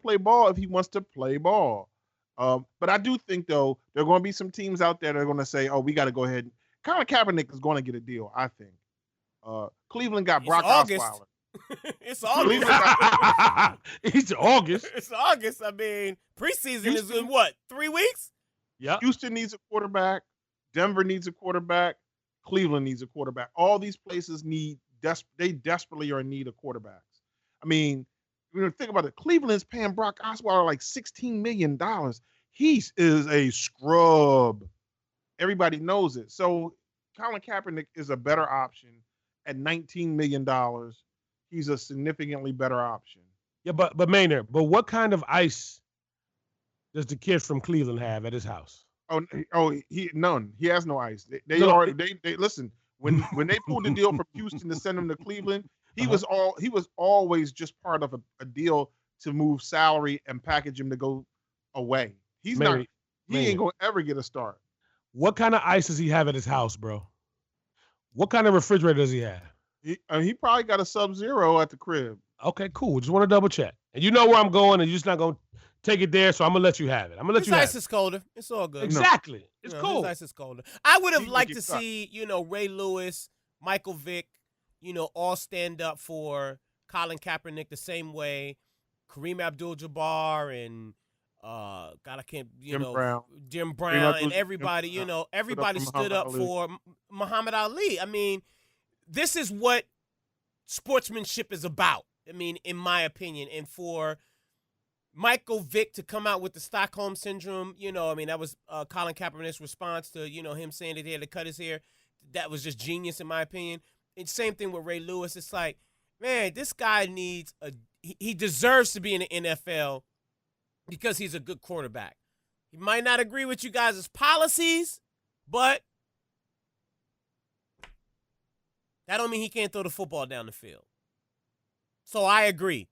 play ball if he wants to play ball. But I do think though there are going to be some teams out there that are going to say, "Oh, we got to go ahead." Colin Kaepernick is going to get a deal, I think. Cleveland got Brock Osweiler. It's August. It's August. It's August. I mean, preseason is in what, 3 weeks? Yeah. Houston needs a quarterback. Denver needs a quarterback. Cleveland needs a quarterback. All these places they desperately are in need of quarterbacks. I mean, think about it. Cleveland's paying Brock Osweiler like $16 million. He is a scrub. Everybody knows it. So Colin Kaepernick is a better option at $19 million. He's a significantly better option. Yeah, but Maynard, what kind of ice does the kid from Cleveland have at his house? None. He has no ice. They listen. When they pulled the deal from Houston to send him to Cleveland, he was always just part of a deal to move salary and package him to go away. He's Maynard, not. He ain't gonna ever get a start. What kind of ice does he have at his house, bro? What kind of refrigerator does he have? He probably got a Sub-Zero at the crib. Okay, cool. Just want to double check. And you know where I'm going, and you're just not going to take it there, so I'm going to let you have it. I'm going to let you have it. His ice is colder. It's all good. Exactly. It's cool. His ice is colder. I would have liked to see, Ray Lewis, Michael Vick, all stand up for Colin Kaepernick the same way Kareem Abdul-Jabbar and Jim Brown and everybody, everybody stood up for Muhammad Ali. I mean, this is what sportsmanship is about. I mean, in my opinion, and for Michael Vick to come out with the Stockholm syndrome, that was Colin Kaepernick's response to, him saying that he had to cut his hair. That was just genius, in my opinion. And same thing with Ray Lewis. It's like, man, this guy he deserves to be in the NFL because he's a good quarterback. He might not agree with you guys' policies, but that don't mean he can't throw the football down the field. So I agree.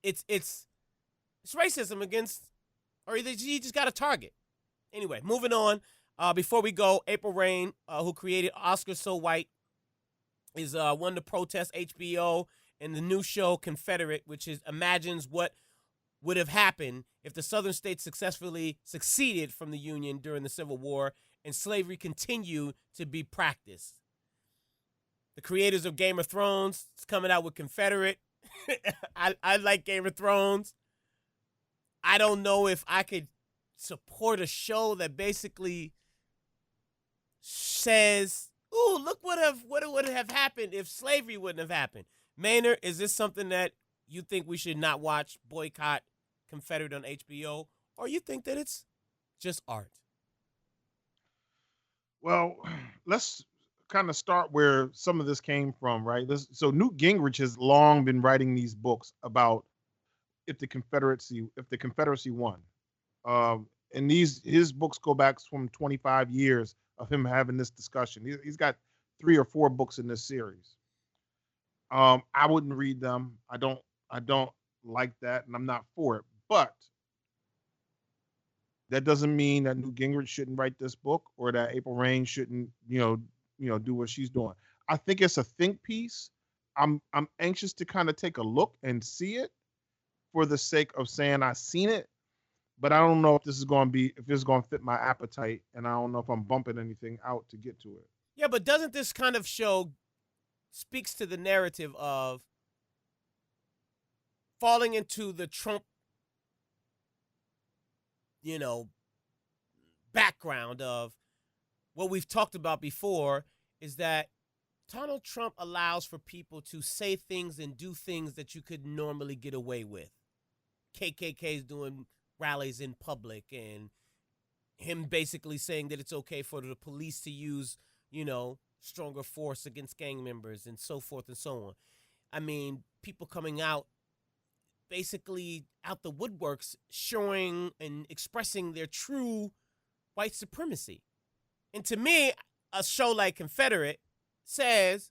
It's racism against, or he just got a target. Anyway, moving on. Before we go, April Rain, who created Oscar So White, is one to protest HBO and the new show Confederate, which imagines what would have happened if the Southern states successfully seceded from the Union during the Civil War and slavery continued to be practiced. The creators of Game of Thrones is coming out with Confederate. I like Game of Thrones. I don't know if I could support a show that basically says, "Ooh, look what would have happened if slavery wouldn't have happened." Maynard, is this something that you think we should not watch, boycott Confederate on HBO, or you think that it's just art? Well, let's kind of start where some of this came from, right? So Newt Gingrich has long been writing these books about if the Confederacy won. And his books go back from 25 years of him having this discussion. He's got 3 or 4 books in this series. I wouldn't read them. I don't like that, and I'm not for it. But that doesn't mean that Newt Gingrich shouldn't write this book or that April Rain shouldn't, do what she's doing. I think it's a think piece. I'm anxious to kind of take a look and see it for the sake of saying I've seen it, but I don't know if this is going to fit my appetite, and I don't know if I'm bumping anything out to get to it. Yeah, but doesn't this kind of show speaks to the narrative of falling into the Trump, background of what we've talked about before, is that Donald Trump allows for people to say things and do things that you could normally get away with. KKK's doing rallies in public and him basically saying that it's okay for the police to use, stronger force against gang members and so forth and so on. I mean, people coming out basically out the woodworks showing and expressing their true white supremacy. And to me, a show like Confederate says,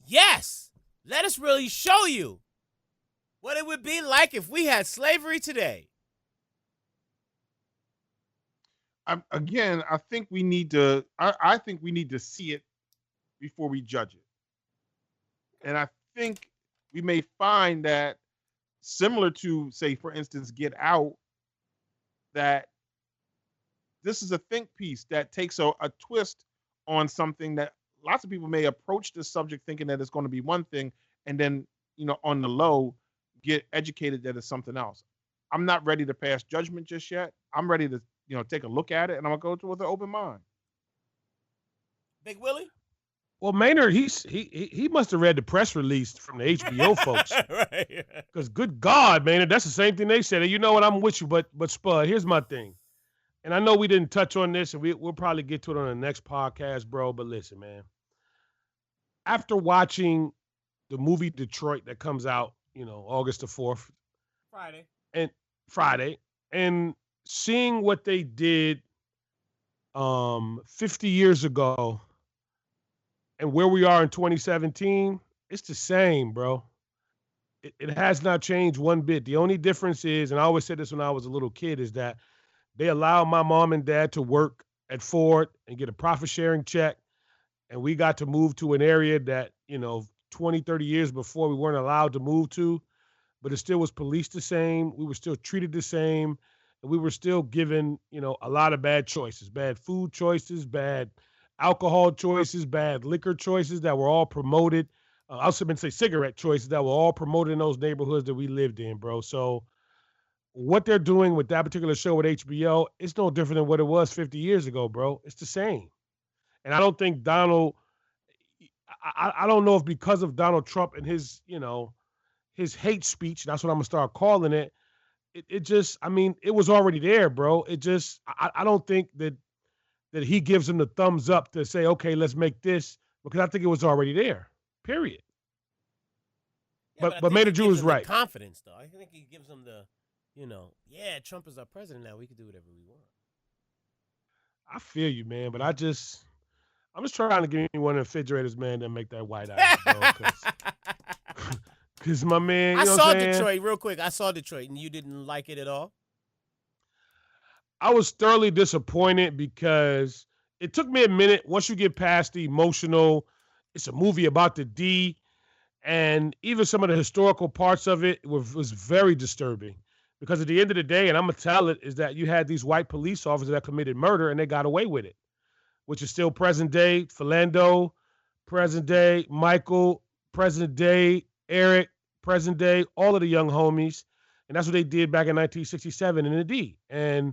yes, let us really show you what it would be like if we had slavery today. I think we need to. I think we need to see it before we judge it. And I think we may find that similar to, say, for instance, Get Out, that this is a think piece that takes a twist on something that lots of people may approach this subject thinking that it's going to be one thing, and then, on the low, get educated that it's something else. I'm not ready to pass judgment just yet. I'm ready to, take a look at it, and I'm going to go to it with an open mind. Big Willie? Well, Maynard, he must have read the press release from the HBO folks. Right. Because good God, Maynard, that's the same thing they said. And you know what? I'm with you, but Spud, here's my thing. And I know we didn't touch on this, and we'll probably get to it on the next podcast, bro. But listen, man. After watching the movie Detroit that comes out, August the 4th. Friday. And seeing what they did 50 years ago and where we are in 2017, it's the same, bro. It has not changed one bit. The only difference is, and I always said this when I was a little kid, is that They allowed my mom and dad to work at Ford and get a profit sharing check. And we got to move to an area that, 20, 30 years before we weren't allowed to move to, but it still was policed the same. We were still treated the same. And we were still given, a lot of bad choices, bad food choices, bad alcohol choices, bad liquor choices that were all promoted. I was going to say cigarette choices that were all promoted in those neighborhoods that we lived in, bro. So what they're doing with that particular show with HBO, it's no different than what it was 50 years ago, bro. It's the same. And I don't think Donald, I don't know if because of Donald Trump and his, his hate speech, that's what I'm going to start calling it. It just, it was already there, bro. It just, I don't think that he gives him the thumbs up to say, okay, let's make this, because I think it was already there, period. Yeah, but Maynard Jew is right. Confidence, though. I think he gives them the, Trump is our president now. We can do whatever we want. I feel you, man, but I'm just trying to give me one of the refrigerators, man, that make that white ice, bro. Because my man, I saw Detroit real quick. I saw Detroit, and you didn't like it at all? I was thoroughly disappointed because it took me a minute. Once you get past the emotional, it's a movie about the D, and even some of the historical parts of it was very disturbing. Because at the end of the day, and I'm going to tell it, is that you had these white police officers that committed murder, and they got away with it, which is still present day Philando, present day Michael, present day Eric, present day, all of the young homies. And that's what they did back in 1967 in the D. And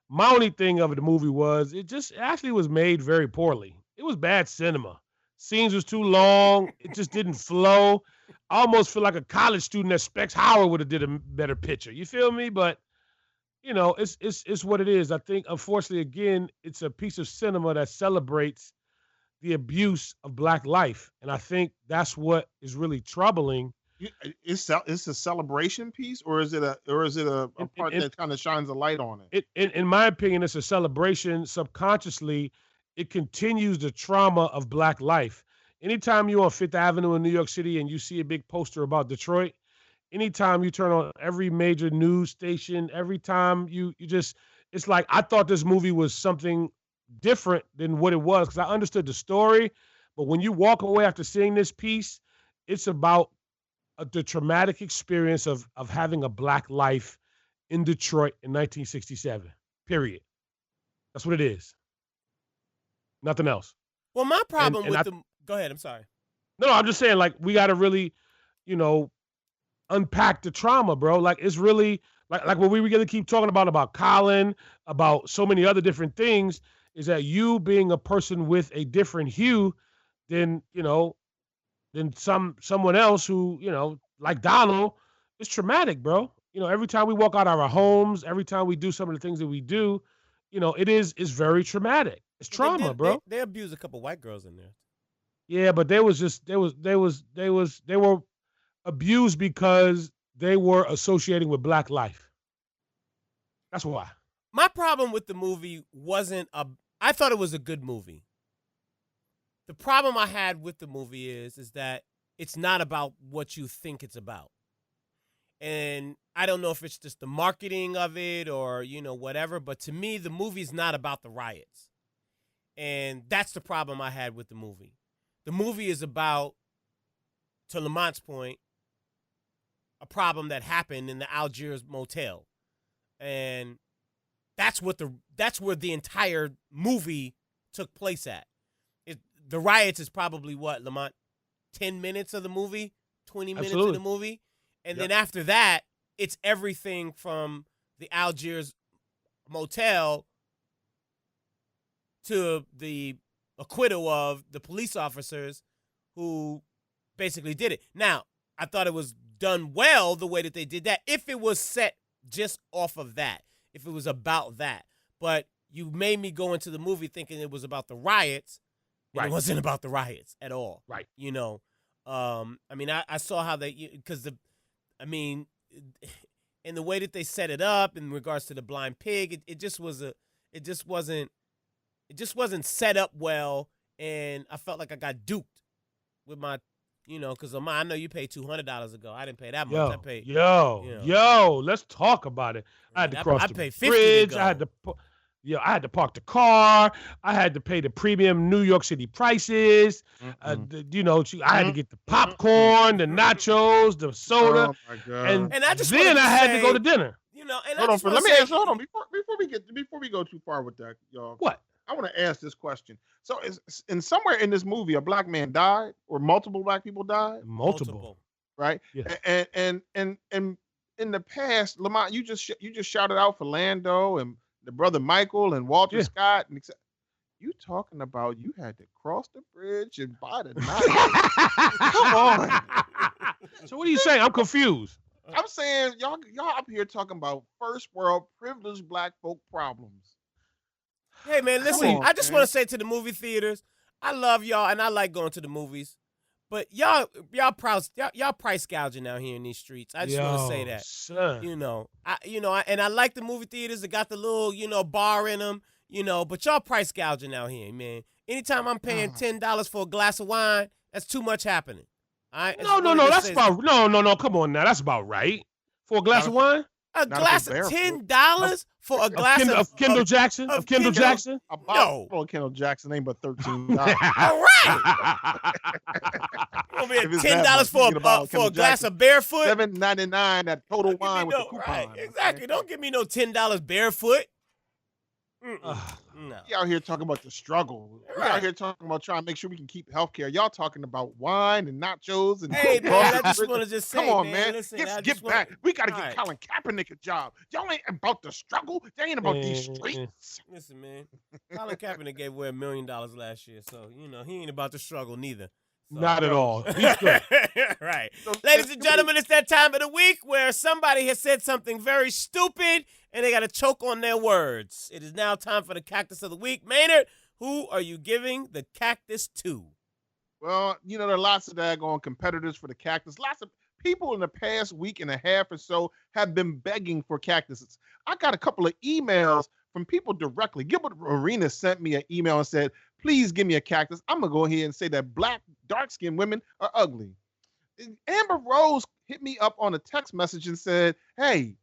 my only thing of the movie was it actually was made very poorly. It was bad cinema. Scenes was too long. It just didn't flow. I almost feel like a college student that Specs Howard would have did a better picture. You feel me? But, it's what it is. I think, unfortunately, again, it's a piece of cinema that celebrates the abuse of Black life. And I think that's what is really troubling. It's a celebration piece, or is it a part that kind of shines a light on it? In my opinion, it's a celebration. Subconsciously, it continues the trauma of Black life. Anytime you're on Fifth Avenue in New York City and you see a big poster about Detroit, anytime you turn on every major news station, every time you just, it's like, I thought this movie was something different than what it was, because I understood the story. But when you walk away after seeing this piece, it's about the traumatic experience of having a Black life in Detroit in 1967, period. That's what it is. Nothing else. Well, my problem go ahead, I'm sorry. No, I'm just saying, like, we got to really, unpack the trauma, bro. Like, it's really, like what we were going to keep talking about Colin, about so many other different things, is that you being a person with a different hue than someone else who, like Donald, it's traumatic, bro. Every time we walk out of our homes, every time we do some of the things that we do, it's very traumatic. It's trauma, bro. They abused a couple white girls in there. Yeah, but they were abused because they were associating with Black life. That's why. My problem with the movie I thought it was a good movie. The problem I had with the movie is that it's not about what you think it's about. And I don't know if it's just the marketing of it or, whatever, but to me, the movie's not about the riots. And that's the problem I had with the movie. The movie is about, to Lamont's point, a problem that happened in the Algiers motel. And that's where the entire movie took place at. The riots is probably what, Lamont? 10 minutes of the movie? 20 minutes of the movie? And then after that, it's everything from the Algiers motel to the acquittal of the police officers who basically did it. Now, I thought it was done well the way that they did that, if it was set just off of that, if it was about that. But you made me go into the movie thinking it was about the riots, and it wasn't about the riots at all. Right. I saw how in the way that they set it up in regards to the blind pig, it just wasn't set up well, and I felt like I got duped with my You know, because I know you paid $200 ago. I didn't pay that much. I paid. Yo, let's talk about it. I had to cross the paid bridge. $50 I had to park the car. I had to pay the premium New York City prices. I had to get the popcorn, the nachos, the soda, Oh my God. And I just then wanted to I had say, to go to dinner. You know, and Hold I on, just want let to me say, answer. Hold on, before we go too far with that, y'all. What? I want to ask this question. So, in somewhere in this movie, a black man died, or multiple black people died, Multiple. right? Yes. And in the past, Lamont, you just shouted out for Lando and the brother Michael and Walter Scott, and you talking about you had to cross the bridge and buy the knife. Come on. So what are you saying? I'm confused. I'm saying y'all up here talking about first world privileged black folk problems. Hey man, listen. on, I just man. want to say to the movie theaters, I love y'all and I like going to the movies, but y'all price gouging out here in these streets. I just want to say that. Son. You know, I like the movie theaters that got the little bar in them. You know, but y'all price gouging out here, man. Anytime I'm paying $10 for a glass of wine, that's too much happening. All right? No. That's about no. Come on now, that's about right. For a glass of wine. A glass of $10 for a glass of Kendall Jackson. Of Kendall Jackson. A bottle of Kendall Jackson ain't but $13. All right. Gonna be $10 for a glass of Barefoot. $7.99 at Total Wine with the coupon. Right, exactly. Don't give me no $10 Barefoot. No. We out here talking about the struggle. We out here talking about trying to make sure we can keep healthcare. Y'all talking about wine and nachos and hey man, I just want to just say, come on, man. Listen, get back. We got to get Colin Kaepernick a job. Y'all ain't about the struggle. They ain't about these streets. Listen, man. Colin Kaepernick gave away $1 million last year, so he ain't about the struggle neither. So, not at all. He's good. Right. Ladies and gentlemen, it's that time of the week where somebody has said something very stupid and they got to choke on their words. It is now time for the Cactus of the Week. Maynard, who are you giving the cactus to? Well, there are lots of daggone competitors for the cactus. Lots of people in the past week and a half or so have been begging for cactuses. I got a couple of emails from people directly. Gilbert Arena sent me an email and said, please give me a cactus. I'm going to go ahead and say that black, dark-skinned women are ugly. Amber Rose hit me up on a text message and said, hey,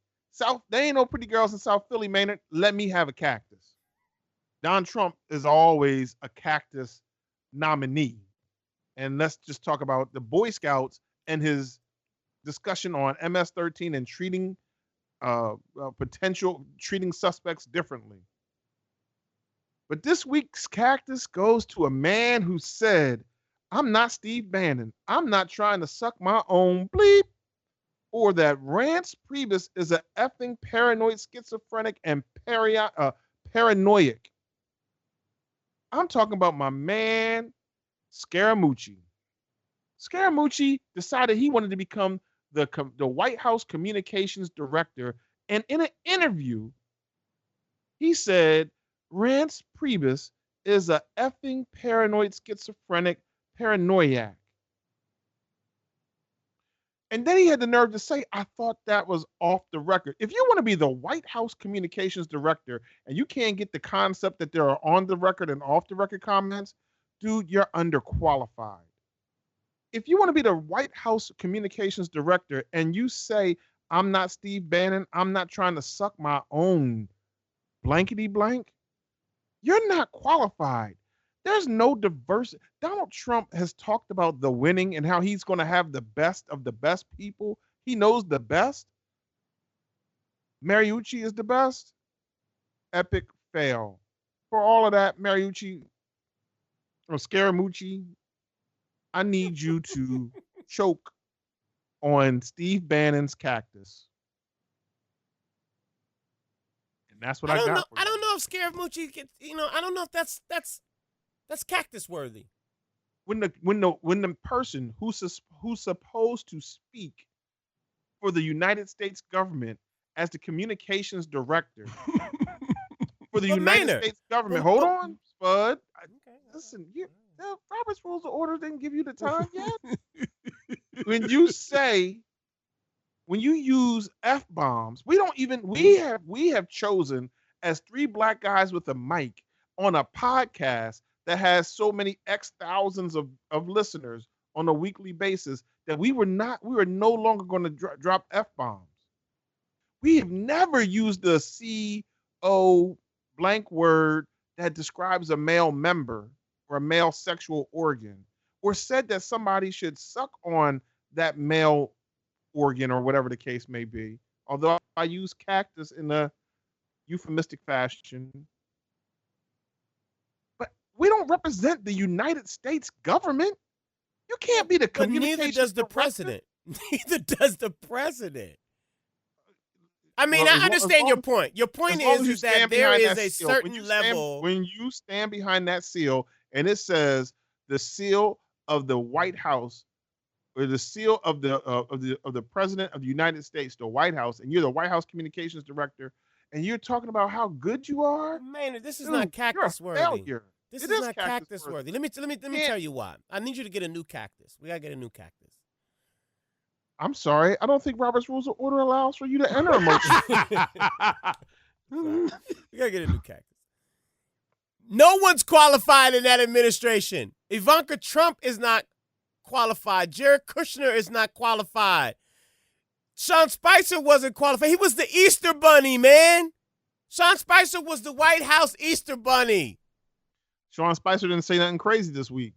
they ain't no pretty girls in South Philly, Maynard. Let me have a cactus. Don Trump is always a cactus nominee. And let's just talk about the Boy Scouts and his discussion on MS-13 and treating suspects differently. But this week's cactus goes to a man who said, I'm not Steve Bannon. I'm not trying to suck my own bleep. Or that Rance Priebus is an effing paranoid, schizophrenic, and paranoiac. I'm talking about my man, Scaramucci. Scaramucci decided he wanted to become the White House communications director. And in an interview, he said, Rance Priebus is a effing paranoid, schizophrenic, paranoiac. And then he had the nerve to say, I thought that was off the record. If you want to be the White House communications director and you can't get the concept that there are on the record and off the record comments, dude, you're underqualified. If you want to be the White House communications director and you say, I'm not Steve Bannon, I'm not trying to suck my own blankety blank, you're not qualified. There's no diversity. Donald Trump has talked about the winning and how he's going to have the best of the best people. He knows the best. Mariucci is the best. Epic fail. For all of that, Mariucci or Scaramucci, I need you to choke on Steve Bannon's cactus. And that's what I got. I don't know if Scaramucci gets, I don't know if that's cactus worthy. When the person who's supposed to speak for the United States government as the communications director for the United States government, hold on, Spud. Listen, Robert's Rules of Order didn't give you the time yet. When you use F-bombs, we have chosen as three black guys with a mic on a podcast that has so many X thousands of listeners on a weekly basis that we were no longer going to drop F-bombs. We have never used the C-O blank word that describes a male member or a male sexual organ, or said that somebody should suck on that male organ or whatever the case may be. Although I use cactus in a euphemistic fashion. But we don't represent the United States government. You can't be the communications But neither does the director. president. Neither does the president. I mean, I understand your point. Your point is that there is a certain level. When you stand behind that seal and it says the seal of the White House or the seal of the president of the United States, the White House, and you're the White House communications director, and you're talking about how good you are, man, this is not cactus worthy. This is not cactus worthy. Let me tell you why. I need you to get a new cactus. We gotta get a new cactus. I'm sorry. I don't think Robert's Rules of Order allows for you to enter a motion. We gotta get a new cactus. No one's qualified in that administration. Ivanka Trump is not qualified. Jared Kushner is not qualified. Sean Spicer wasn't qualified. He was the Easter Bunny, man. Sean Spicer was the White House Easter Bunny. Sean Spicer didn't say nothing crazy this week.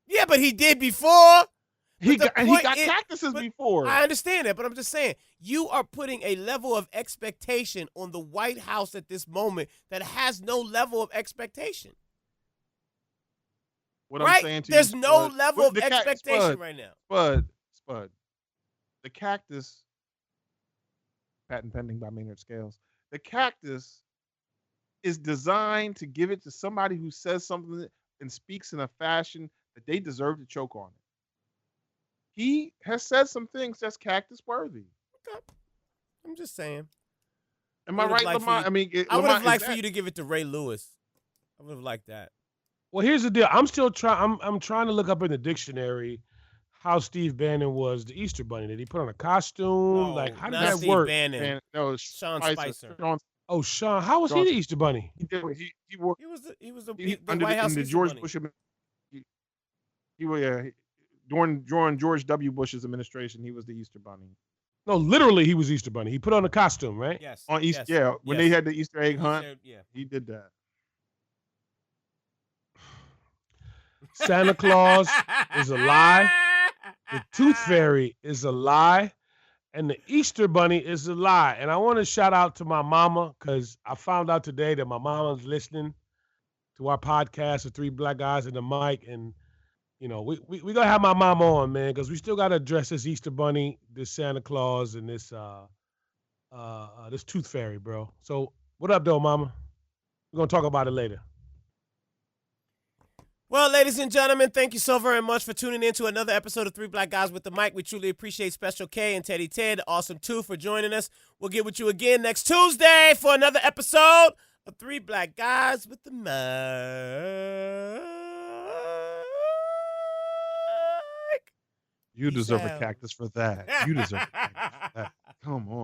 Yeah, but he did before. He got cactuses before. I understand that, but I'm just saying, you are putting a level of expectation on the White House at this moment that has no level of expectation. What I'm saying to There's you, no level of expectation right now. Spud. The cactus, patent pending by Maynard Scales, the cactus is designed to give it to somebody who says something and speaks in a fashion that they deserve to choke on it. He has said some things that's cactus worthy. Okay. I'm just saying. Am I right, Lamont? I would have liked for you to give it to Ray Lewis. I would have liked that. Well, here's the deal. I'm still trying. I'm trying to look up in the dictionary how Steve Bannon was the Easter Bunny. Did he put on a costume? No, how did not that Steve work? Bannon. No, Sean Spicer. Oh, Sean. How was he the Easter Bunny? He worked. He was the under White House the Easter George Bunny. Bush. During George W. Bush's administration, he was the Easter Bunny. No, literally, he was Easter Bunny. He put on a costume, right? Yes. On Easter, yes, yeah. When they had the Easter egg hunt, he did that. Santa Claus is a lie. The Tooth Fairy is a lie. And the Easter Bunny is a lie. And I want to shout out to my mama because I found out today that my mama's listening to our podcast, The Three Black Guys and the Mic. And, you know, we going to have my mama on, man, because we still got to address this Easter Bunny, this Santa Claus, and this Tooth Fairy, bro. So what up, though, mama? We're going to talk about it later. Well, ladies and gentlemen, thank you so very much for tuning in to another episode of Three Black Guys with the Mic. We truly appreciate Special K and Teddy Ted, Awesome 2, for joining us. We'll get with you again next Tuesday for another episode of Three Black Guys with the Mic. You deserve a cactus for that. You deserve a cactus for that. Come on.